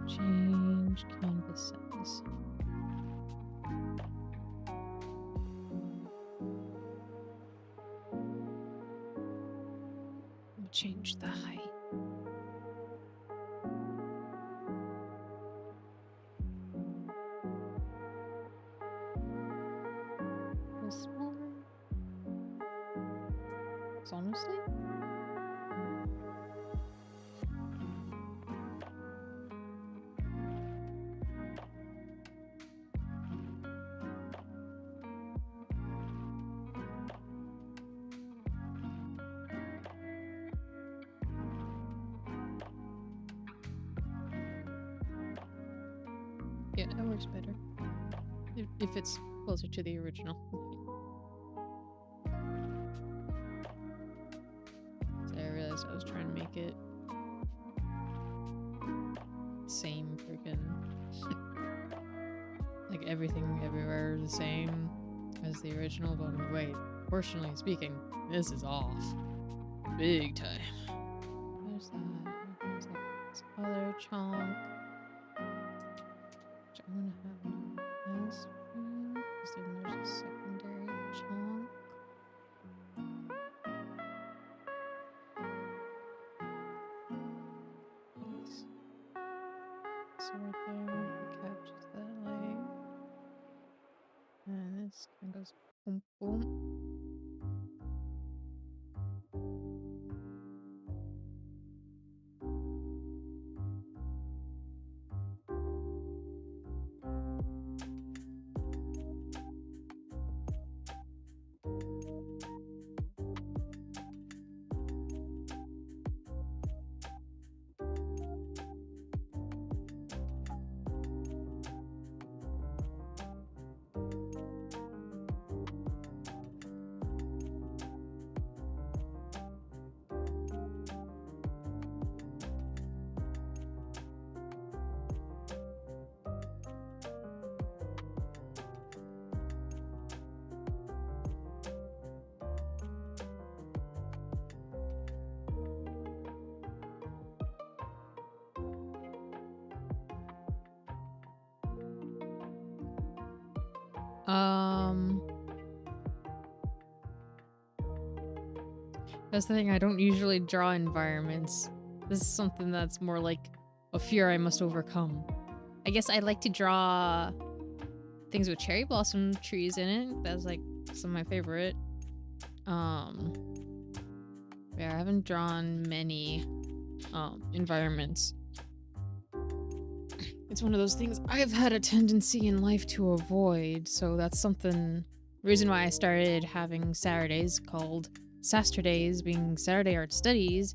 Change canvas size. We'll change the height. A little smaller. It's honestly. Yeah, that works better. If it's closer to the original. So I realized I was trying to make it same freaking like everything everywhere the same as the original, but wait, proportionally speaking, this is off. Big time. There's that. There's like this other chunk. Which I'm gonna have as because then there's a secondary chunk. So right there, it captures that light. And this kind of goes boom boom. That's the thing, I don't usually draw environments. This is something that's more like a fear I must overcome. I guess I like to draw things with cherry blossom trees in it. That's like some of my favorite. Yeah, I haven't drawn many environments. It's one of those things I've had a tendency in life to avoid, so that's something reason why I started having Saturdays called SAS-turdays, being Saturday art studies.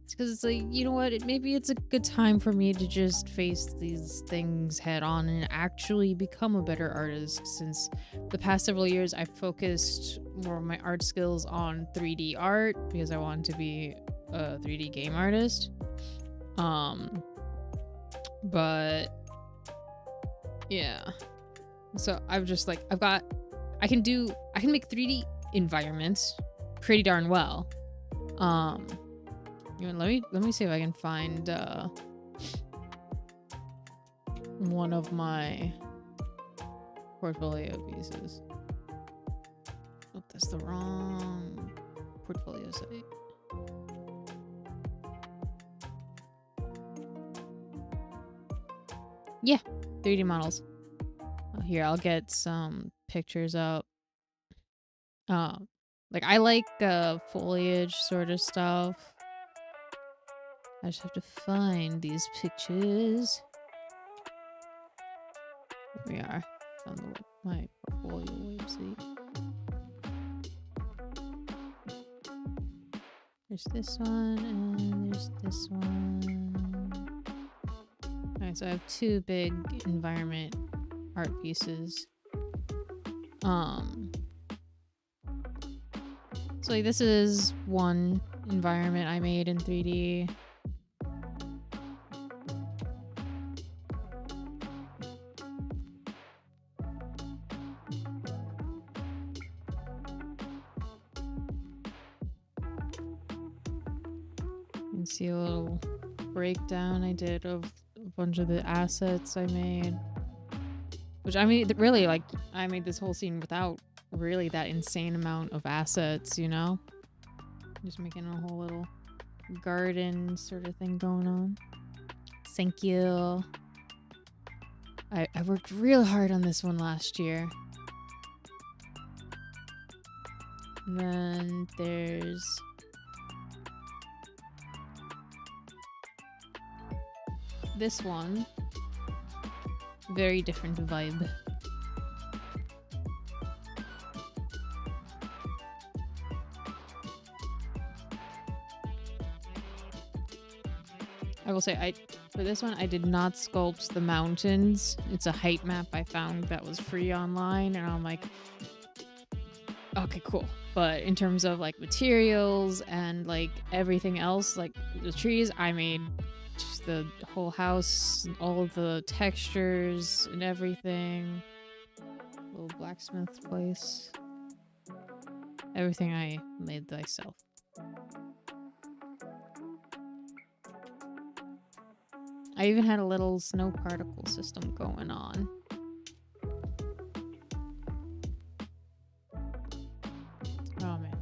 It's because it's like, you know what, maybe it's a good time for me to just face these things head on and actually become a better artist, since the past several years I've focused more of my art skills on 3D art because I want to be a 3D game artist. But yeah, so I've just like I can make 3D environments pretty darn well. You know, let me see if I can find one of my portfolio pieces. Oh, that's the wrong portfolio site. Yeah, 3D models. Oh, here, I'll get some pictures up. Like I like foliage sort of stuff. I just have to find these pictures. Here we are on my portfolio website. There's this one and there's this one. Alright, so I have two big environment art pieces. So like this is one environment I made in 3D. can see a little breakdown I did of a bunch of the assets I made. Which I mean, really, like, I made this whole scene without really that insane amount of assets, you know? Just making a whole little garden sort of thing going on. Thank you. I worked real hard on this one last year. And then there's this one. Very different vibe. I will say, for this one, I did not sculpt the mountains. It's a height map I found that was free online, and I'm like, okay, cool. But in terms of like materials and like everything else, like the trees, I made just the whole house, and all of the textures and everything. Little blacksmith place. Everything I made myself. I even had a little snow particle system going on. Oh man.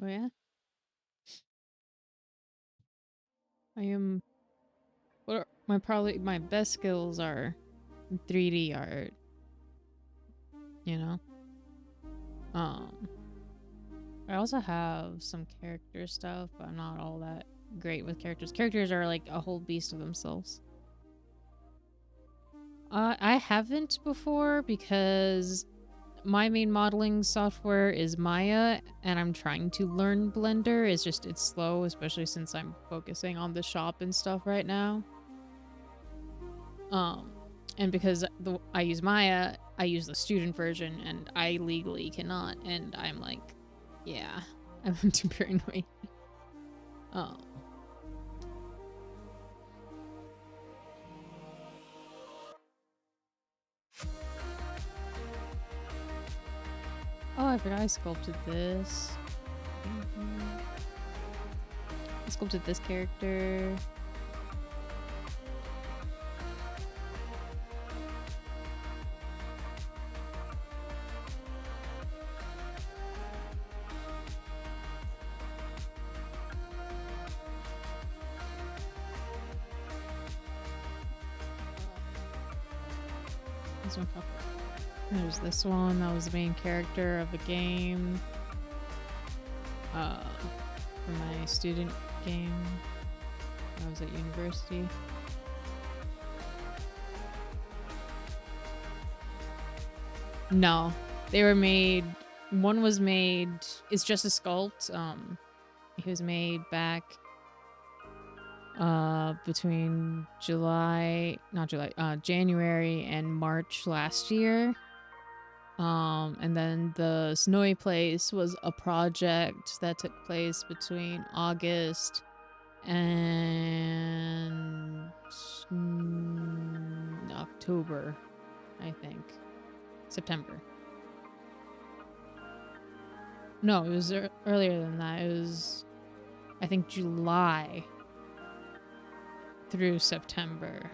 Oh yeah? I am... What are my best skills are 3D art. You know? I also have some character stuff, but I'm not all that great with characters. Characters are like a whole beast of themselves. I haven't before because my main modeling software is Maya, and I'm trying to learn Blender. It's slow, especially since I'm focusing on the shop and stuff right now. And because I use Maya, I use the student version, and I legally cannot. And I'm like, yeah, I'm too paranoid. Oh, I forgot I sculpted this. I sculpted this character. There's this one that was the main character of a game for my student game when I was at university. No, they were made. One was made. It's just a sculpt. It was made back between January and March last year. And then the snowy place was a project that took place between August and October, I think. September. No, it was earlier than that. It was, I think, July through September.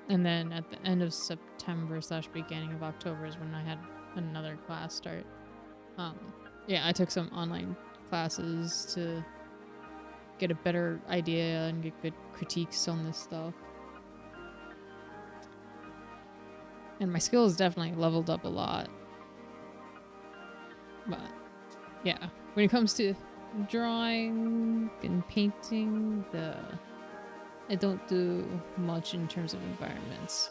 And then at the end of September / beginning of October is when I had another class start. Yeah, I took some online classes to get a better idea and get good critiques on this stuff. And my skills definitely leveled up a lot. But yeah, when it comes to drawing and painting, I don't do much in terms of environments.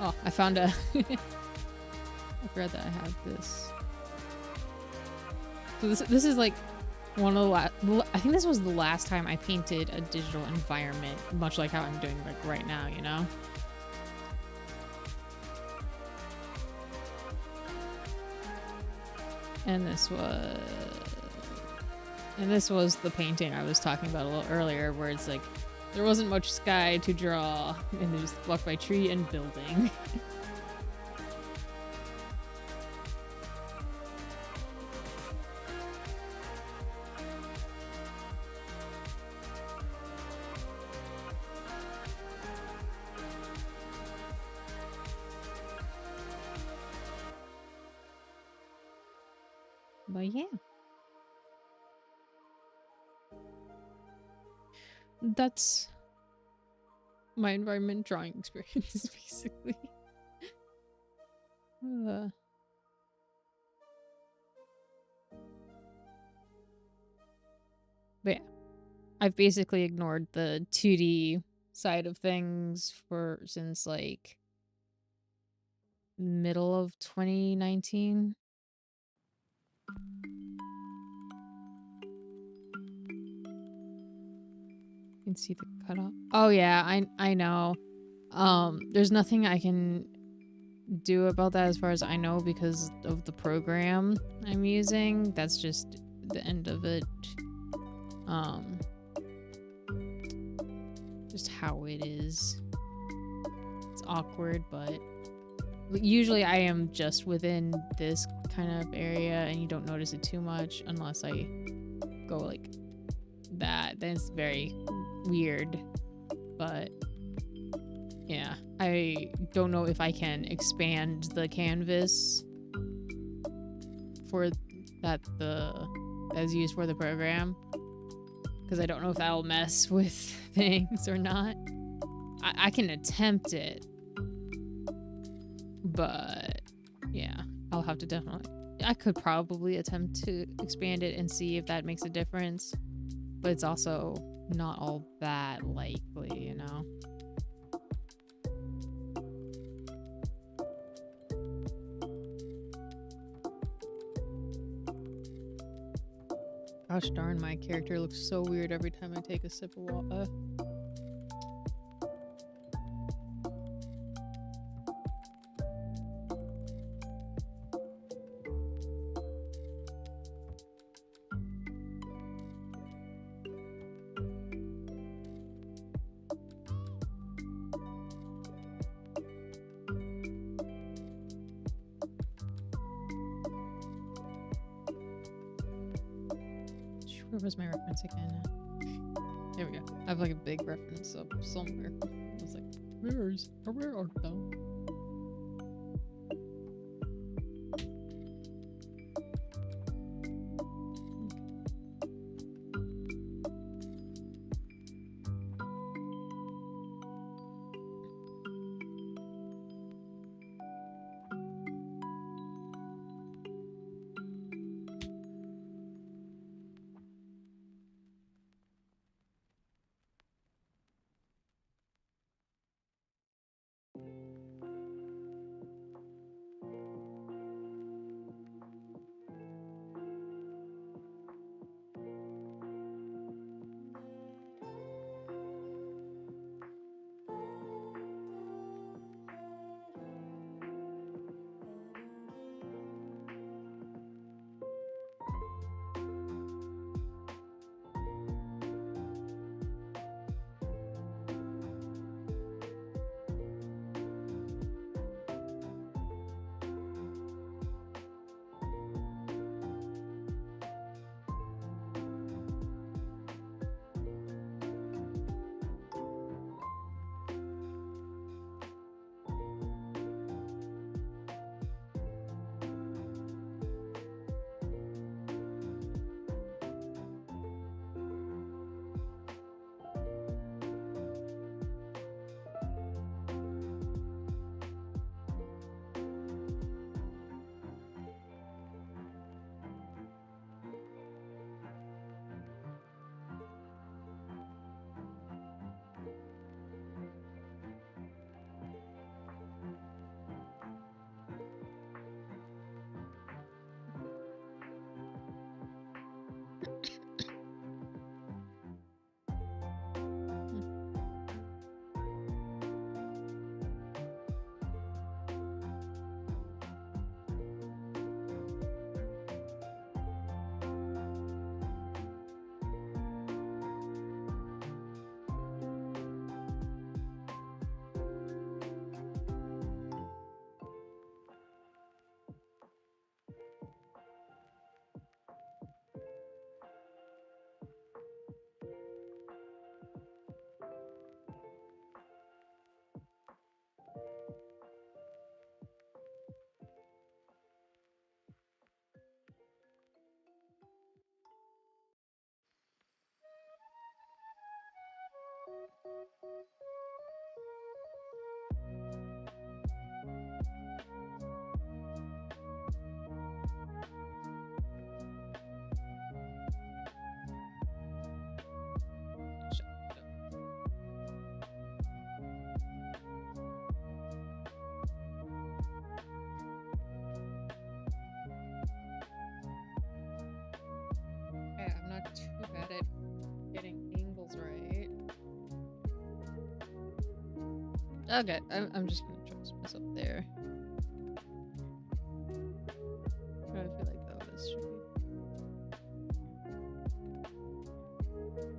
Oh, I found I forgot that I have this. So this is like one of the I think this was the last time I painted a digital environment, much like how I'm doing like right now, you know? And this was And this was the painting I was talking about a little earlier, where it's like there wasn't much sky to draw, and there's blocked by tree and building. But yeah. That's my environment drawing experience, basically. But yeah, I've basically ignored the 2D side of things since like middle of 2019. You can see the cutoff. Oh yeah, I know. There's nothing I can do about that as far as I know because of the program I'm using. That's just the end of it. Just how it is. It's awkward, but usually I am just within this kind of area and you don't notice it too much unless I go like that. Then it's very weird. But yeah, I don't know if I can expand the canvas for that's used for the program, because I don't know if that'll mess with things or not. I can attempt it, but yeah, I'll have to definitely. I could probably attempt to expand it and see if that makes a difference, but it's also not all that likely, you know? Gosh darn, my character looks so weird every time I take a sip of water. Where was my reference again? There we go. I have like a big reference up somewhere. I was like, where art thou? Shut up. Okay, I'm not too bad at getting angles right. Okay, I'm just gonna trust myself there. I feel like that was should be. Here.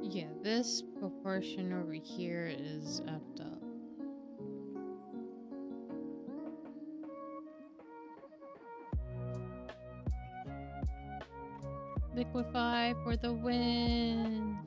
Yeah, this proportion over here is effed up. Liquefy for the win.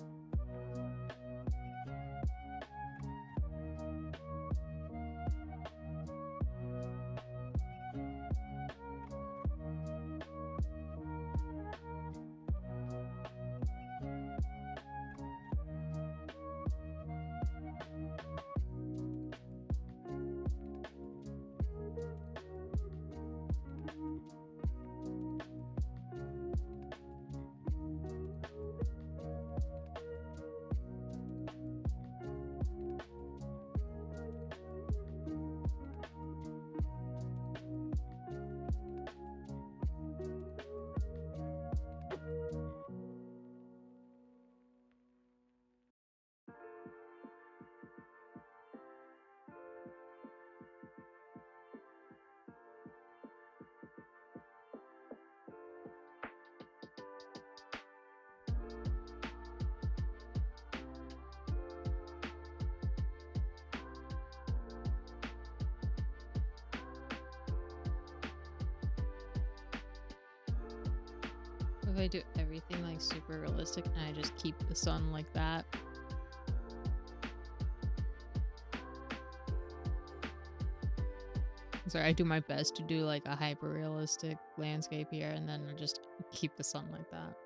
If I do everything like super realistic and I just keep the sun like that. Sorry, I do my best to do like a hyper realistic landscape here and then I just keep the sun like that.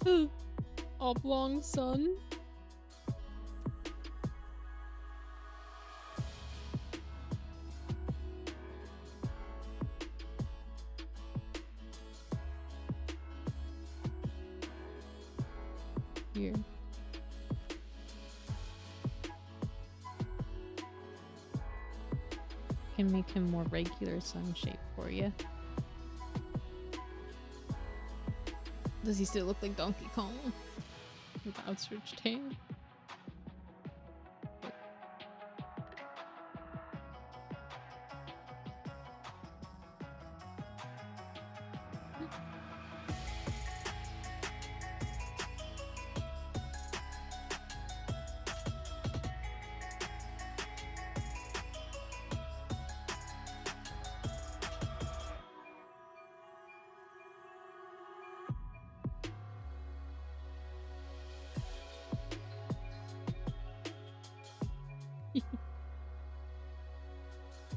The oblong sun. Here. Can make him more regular sun shape for you. Does he still look like Donkey Kong? With outstretched hand?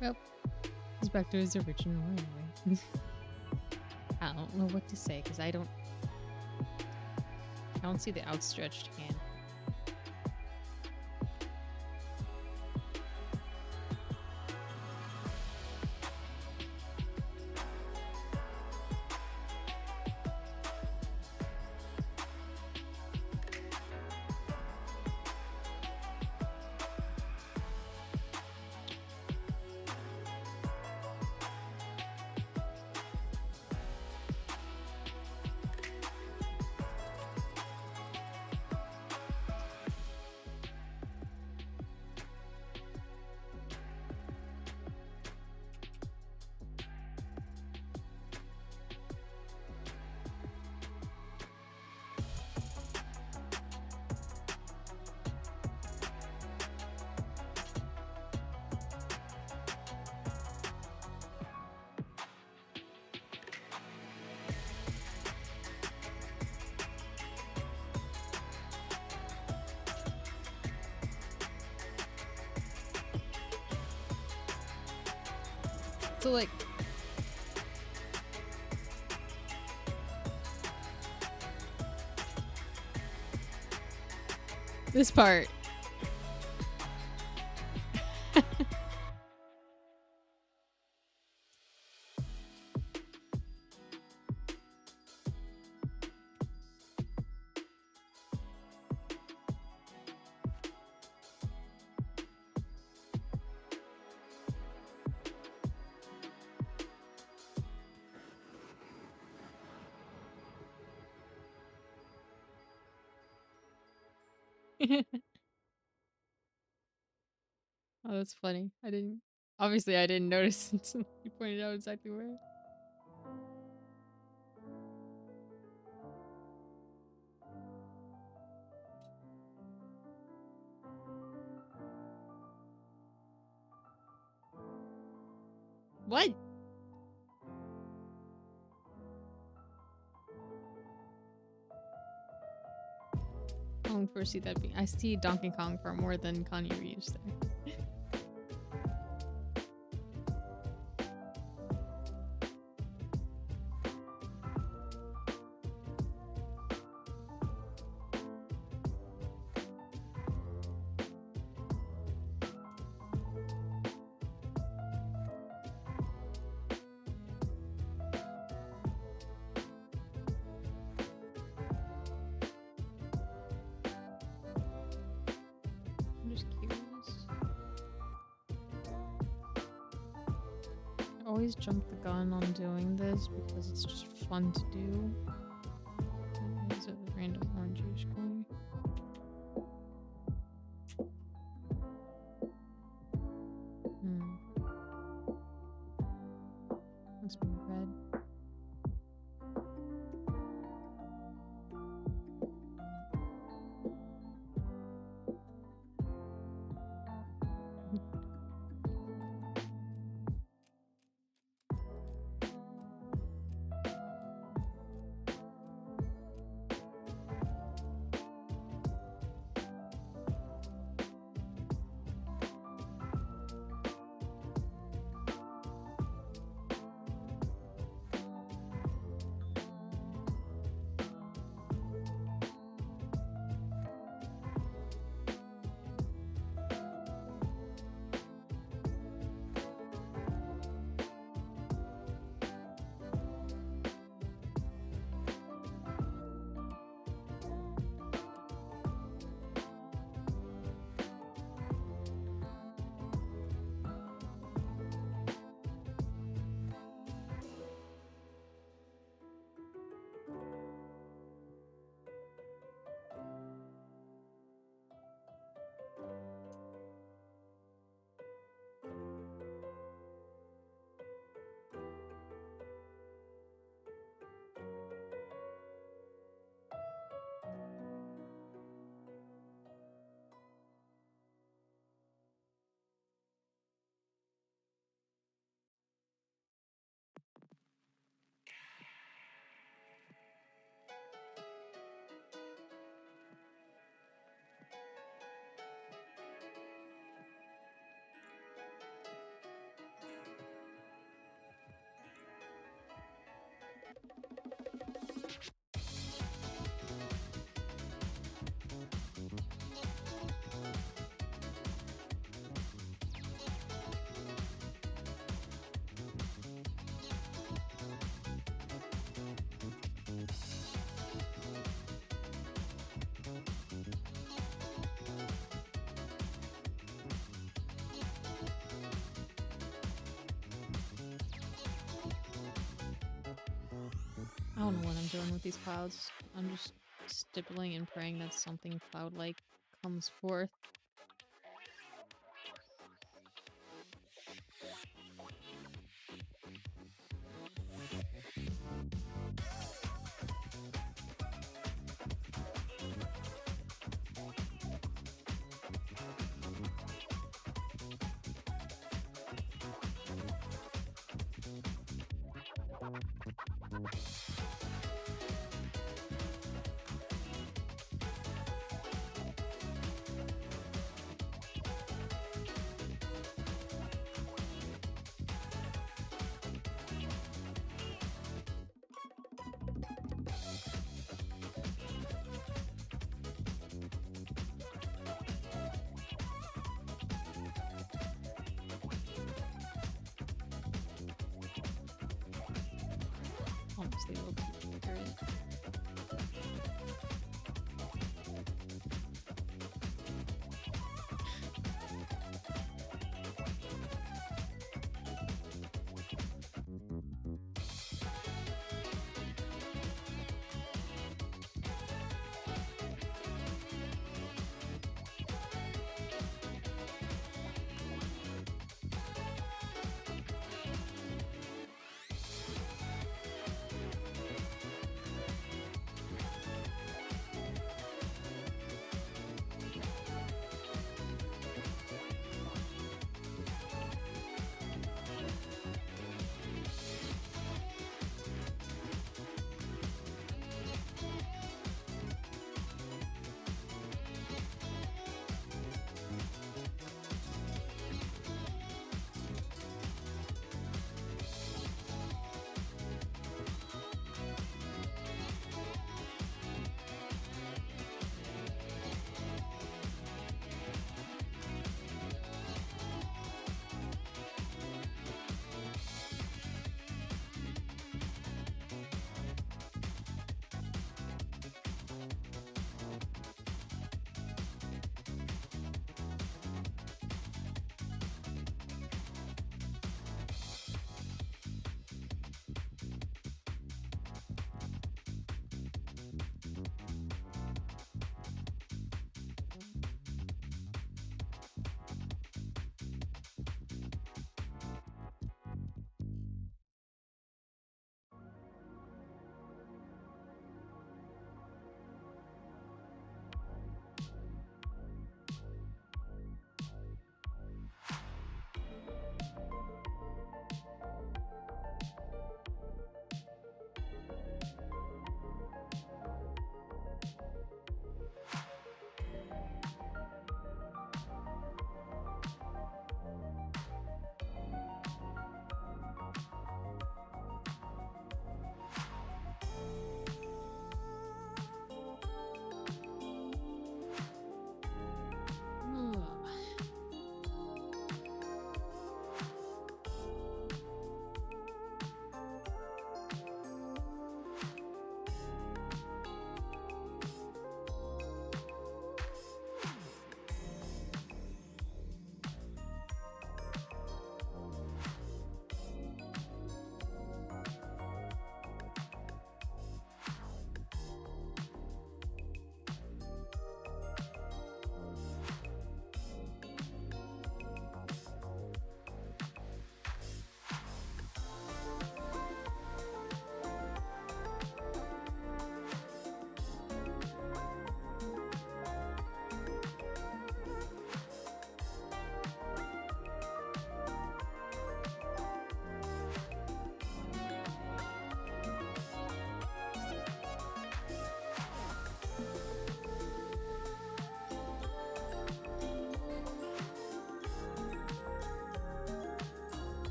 Well, he's back to his original anyway. I don't know what to say because I don't see the outstretched hand. So like this part. Oh, that's funny. Obviously I didn't notice until you pointed out exactly where. What? I don't foresee that being. I see Donkey Kong for more than Kanye Reeves there. I'm just curious. I always jump the gun on doing this because it's just fun to do. There's a random orange-ish color. Must be red. don't know what I'm doing with these clouds. I'm just stippling and praying that something cloud-like comes forth. Almost able to figure it.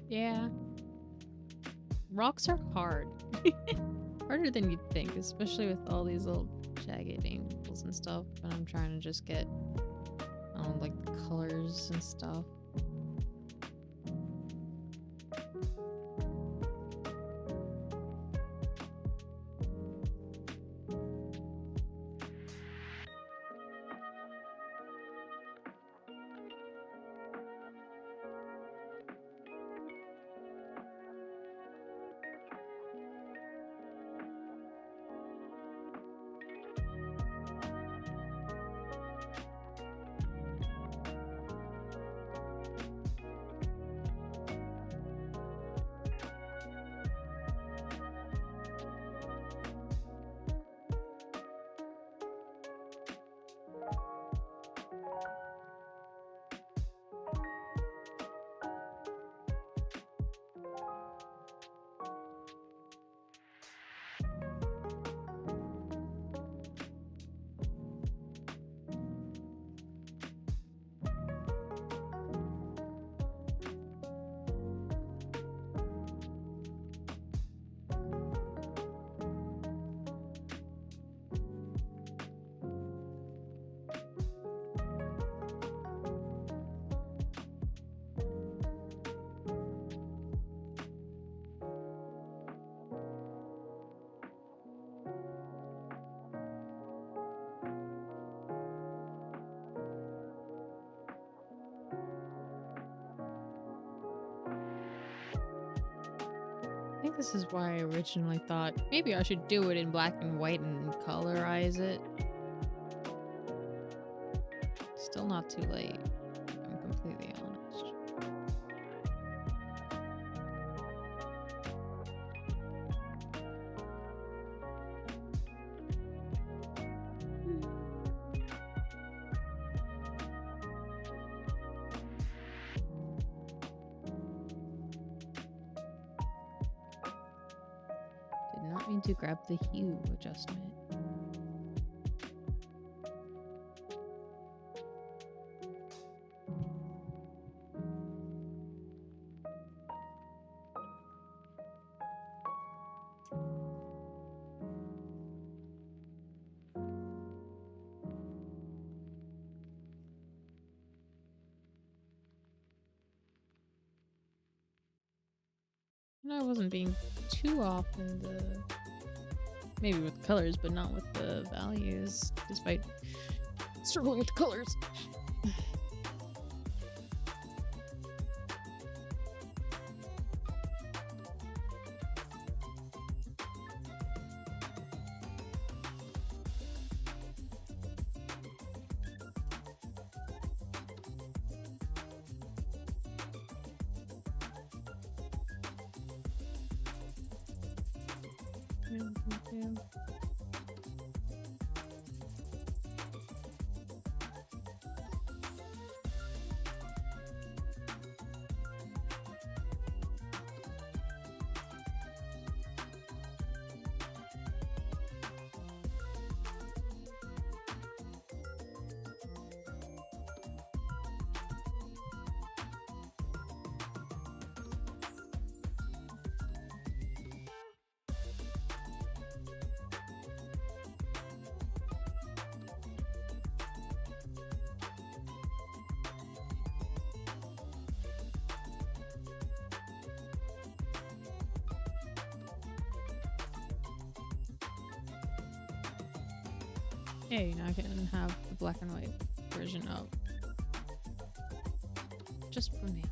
Yeah. Rocks are hard. Harder than you'd think, especially with all these little jagged angles and stuff. When I'm trying to just get, like the colors and stuff. I think this is why I originally thought maybe I should do it in black and white and colorize it. Still not too late, if I'm completely honest. Did not mean to grab the hue adjustment. And I wasn't being too off in the maybe with colors, but not with the values, despite struggling with the colors. Yeah. Hey, now I can have the black and white version up. Just for me.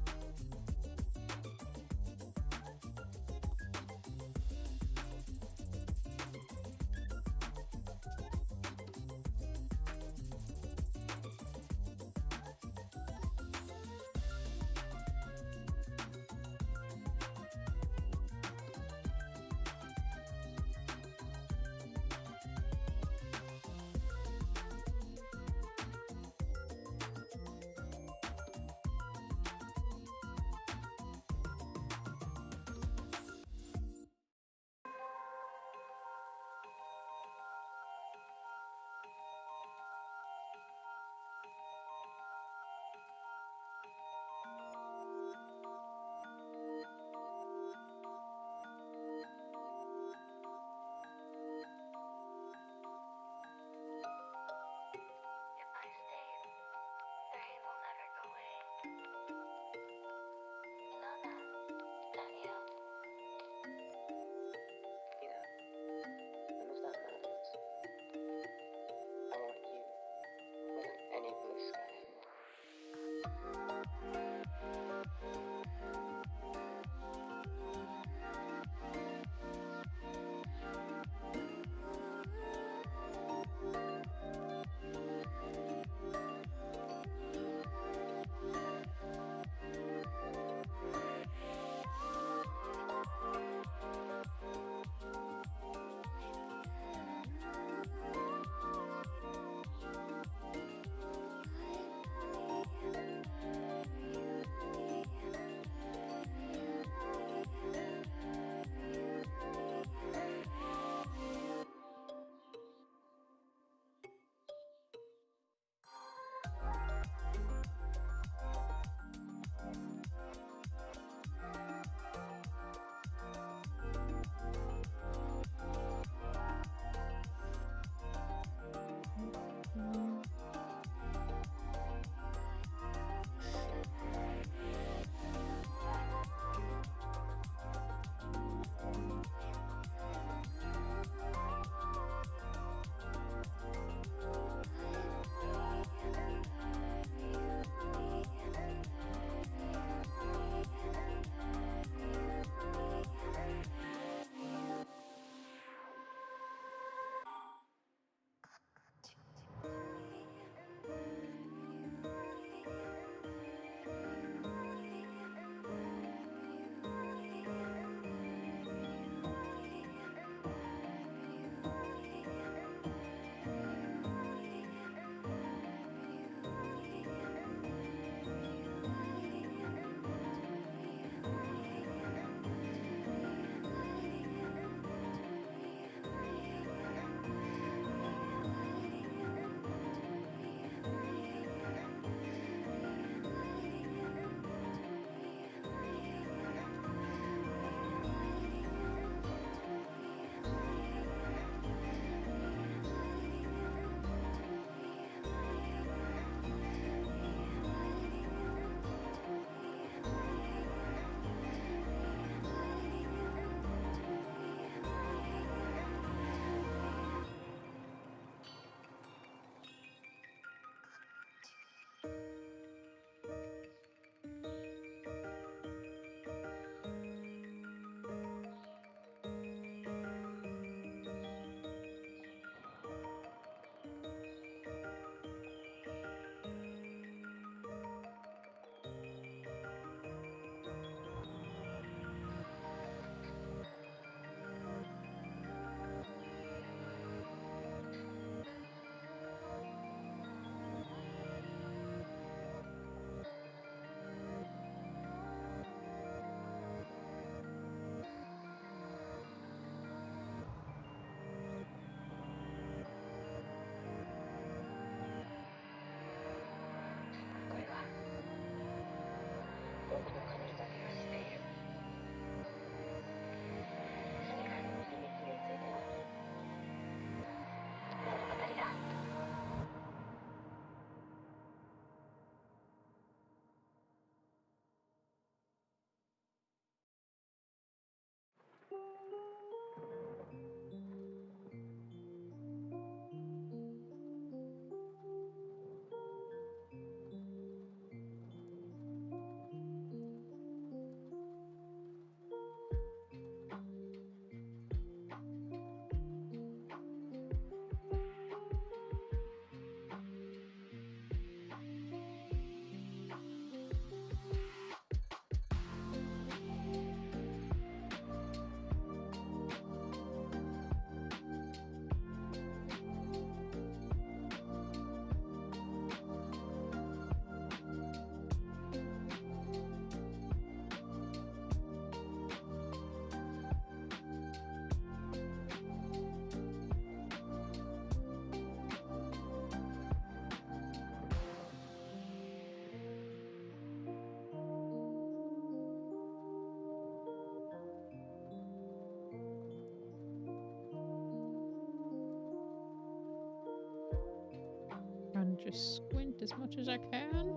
just squint as much as I can.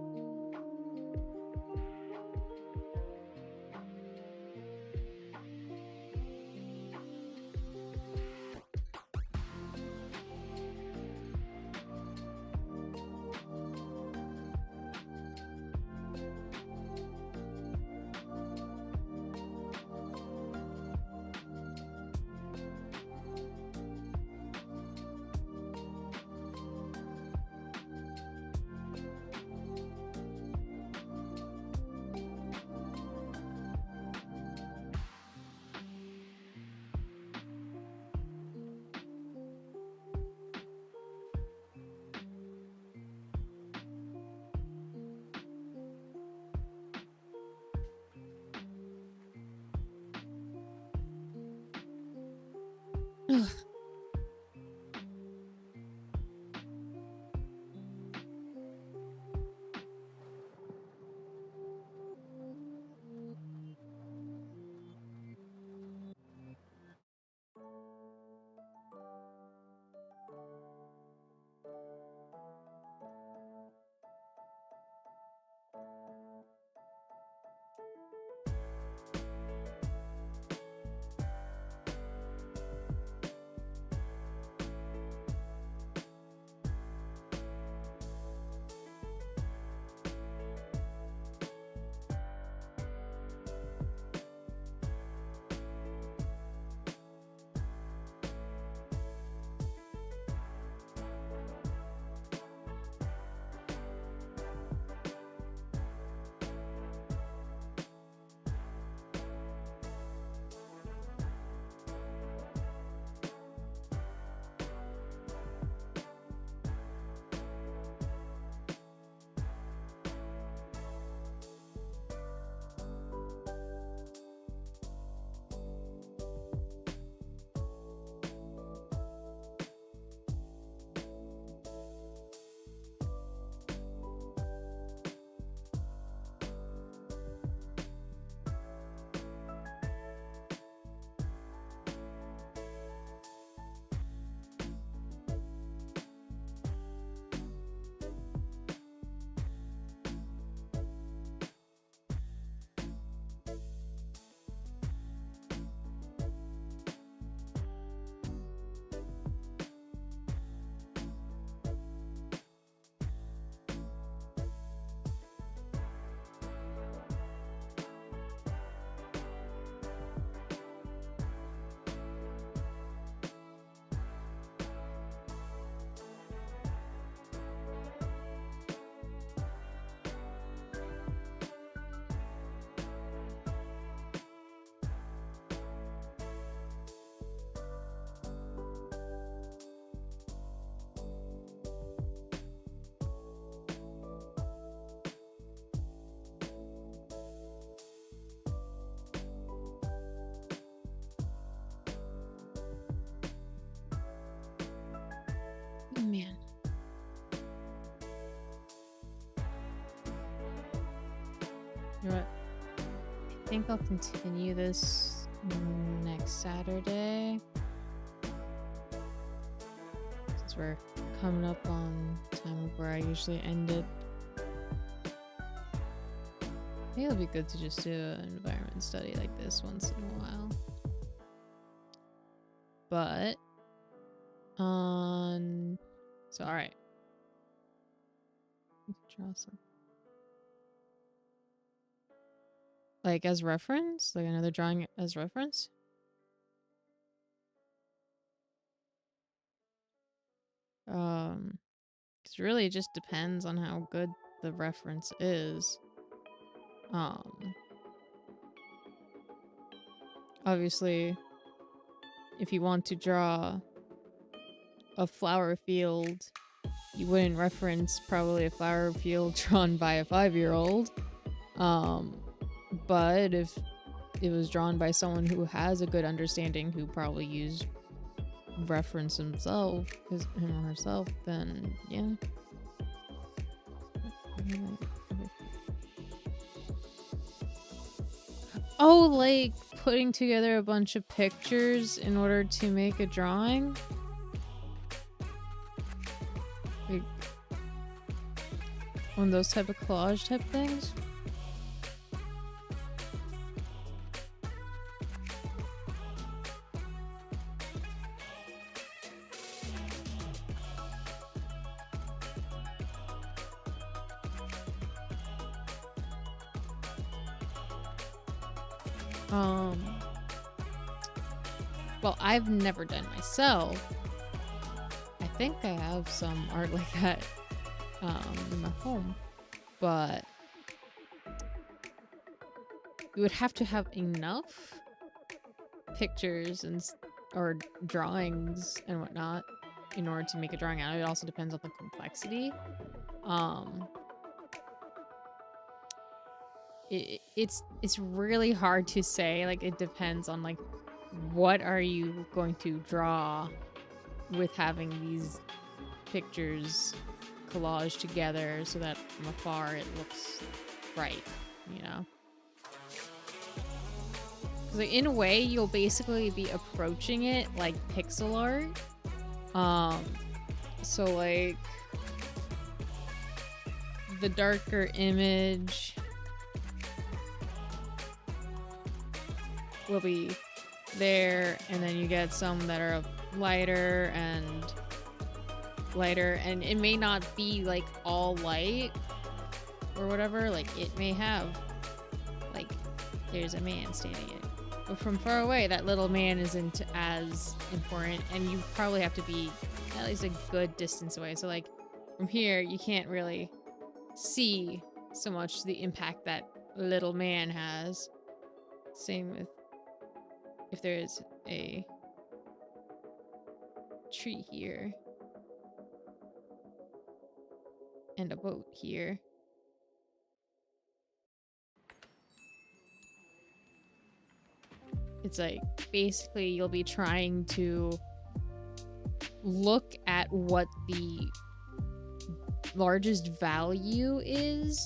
Man. You know what? I think I'll continue this next Saturday. Since we're coming up on time of where I usually end it. I think it'll be good to just do an environment study like this once in a while. But so alright. Draw some. Like as reference? Like another drawing as reference? It really just depends on how good the reference is. Obviously, if you want to draw a flower field, you wouldn't reference probably a flower field drawn by a 5-year-old. But if it was drawn by someone who has a good understanding, who probably used reference himself, him or herself, then yeah. Oh, like putting together a bunch of pictures in order to make a drawing? Like, On those type of collage type things. Well, I've never done myself. I think I have some art like that in my home, but you would have to have enough pictures and or drawings and whatnot in order to make a drawing out. It also depends on the complexity. It's really hard to say. Like, it depends on like what are you going to draw with having these pictures collage together so that from afar it looks right, you know? So in a way, you'll basically be approaching it like pixel art. So like the darker image will be there, and then you get some that are lighter, and it may not be like all light or whatever. Like, it may have like there's a man standing in it, but from far away that little man isn't as important, and you probably have to be at least a good distance away. So like from here you can't really see so much the impact that little man has. Same with if there's a tree here and a boat here. It's like basically you'll be trying to look at what the largest value is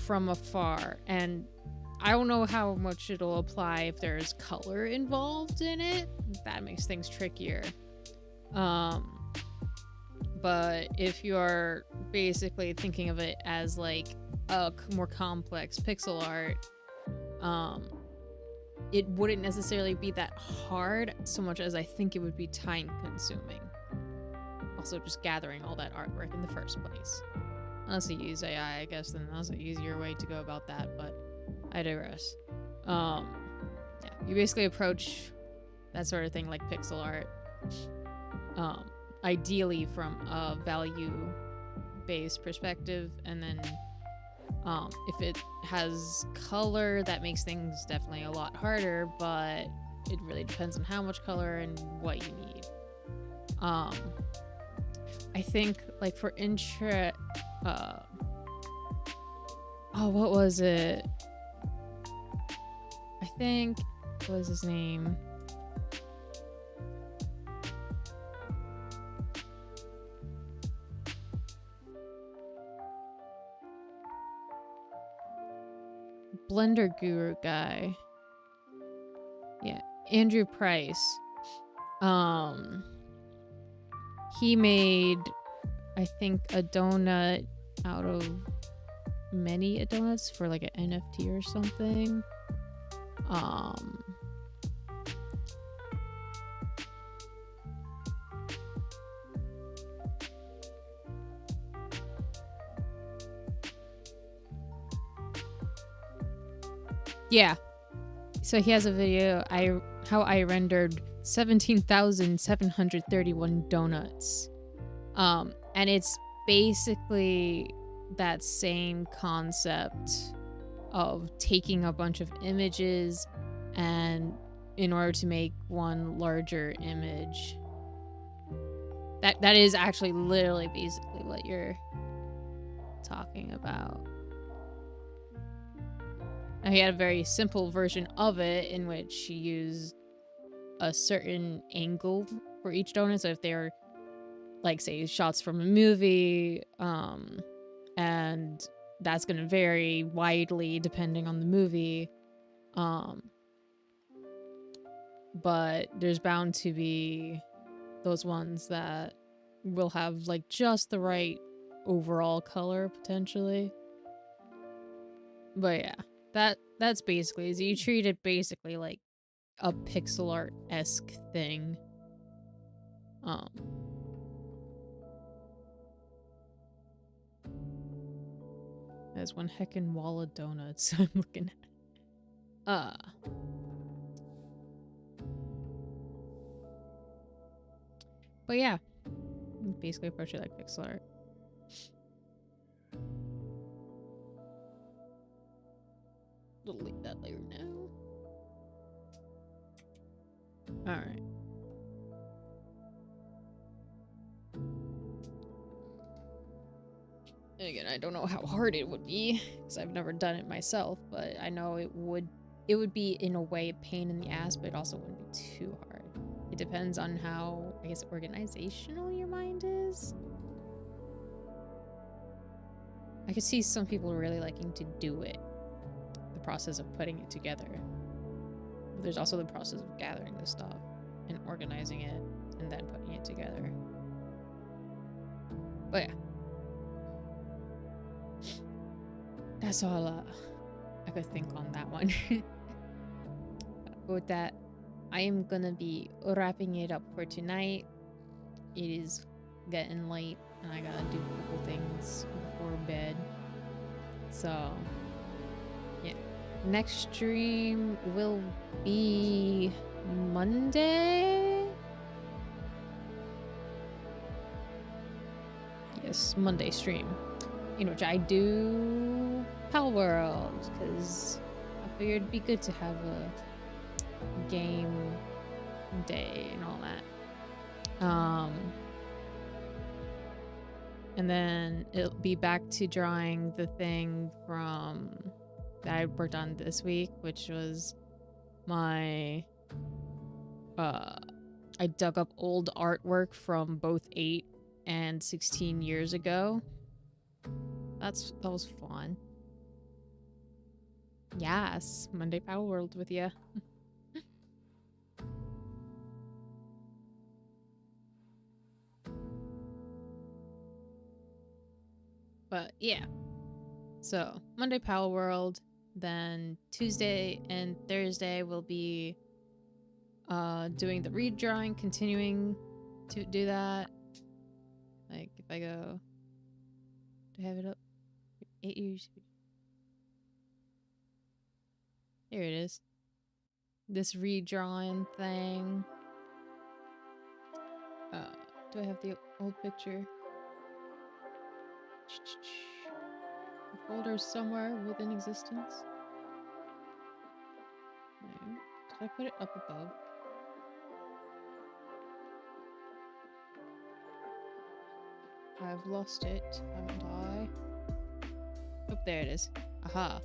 from afar, and I don't know how much it'll apply if there's color involved in it. That makes things trickier. But if you are basically thinking of it as like a more complex pixel art, it wouldn't necessarily be that hard so much as I think it would be time consuming. Also, just gathering all that artwork in the first place. Unless you use AI, I guess, then that's an easier way to go about that, but I digress. Yeah, you basically approach that sort of thing like pixel art. Ideally from a value-based perspective, and then if it has color, that makes things definitely a lot harder, but it really depends on how much color and what you need. I think like for what was it? I think, what was his name? Blender Guru guy. Yeah, Andrew Price. He made, I think, a donut out of many donuts for like an NFT or something. Yeah. So he has a video how I rendered 17,731 donuts. And it's basically that same concept of taking a bunch of images and in order to make one larger image. That is actually literally basically what you're talking about. Now, he had a very simple version of it in which he used a certain angle for each donut. So if they're like, say, shots from a movie, and that's going to vary widely depending on the movie. But there's bound to be those ones that will have like just the right overall color potentially. But yeah, that's basically is you treat it basically like a pixel art-esque thing. There's one heckin' wall of donuts I'm looking at. But yeah, basically approach it like pixel art. Delete that layer now. Alright. And again, I don't know how hard it would be, because I've never done it myself, but I know it would be, in a way, a pain in the ass, but it also wouldn't be too hard. It depends on how, I guess, organizational your mind is. I could see some people really liking to do it, the process of putting it together. But there's also the process of gathering the stuff and organizing it and then putting it together. But yeah. That's all I could think on that one. With that, I am gonna be wrapping it up for tonight. It is getting late and I gotta do a couple things before bed. So, yeah. Next stream will be Monday? Yes, Monday stream. In which I do Pal World, because I figured it'd be good to have a game day and all that. And then it'll be back to drawing the thing from that I worked on this week, which was my I dug up old artwork from both 8 and 16 years ago. That was fun. Yes, Monday Power World with you. But yeah. So, Monday Power World, then Tuesday and Thursday will be doing the redrawing, continuing to do that. Like if I go to have it up 8 years. Here it is. This redrawing thing. Do I have the old picture? The folder's somewhere within existence. No. Did I put it up above? I've lost it, haven't I? Oh, there it is. Aha.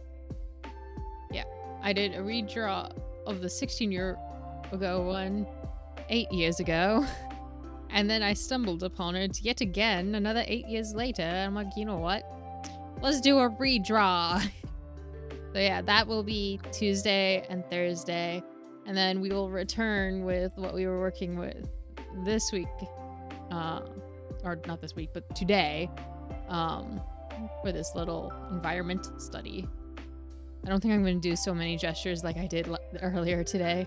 Yeah, I did a redraw of the 16-year ago one 8 years ago. And then I stumbled upon it yet again another 8 years later. I'm like, you know what? Let's do a redraw. So yeah, that will be Tuesday and Thursday. And then we will return with what we were working with this week. Or not this week, but today. For this little environmental study. I don't think I'm going to do so many gestures like I did earlier today.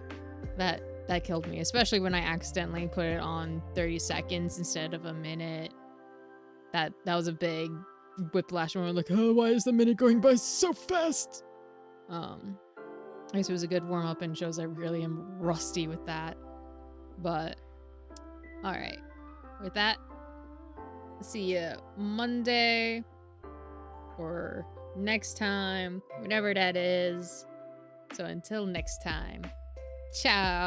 That killed me, especially when I accidentally put it on 30 seconds instead of a minute. That was a big whiplash when we're like, oh, why is the minute going by so fast? I guess it was a good warm-up and shows I really am rusty with that. But, alright. With that, see ya Monday or next time, whenever that is. So until next time, ciao.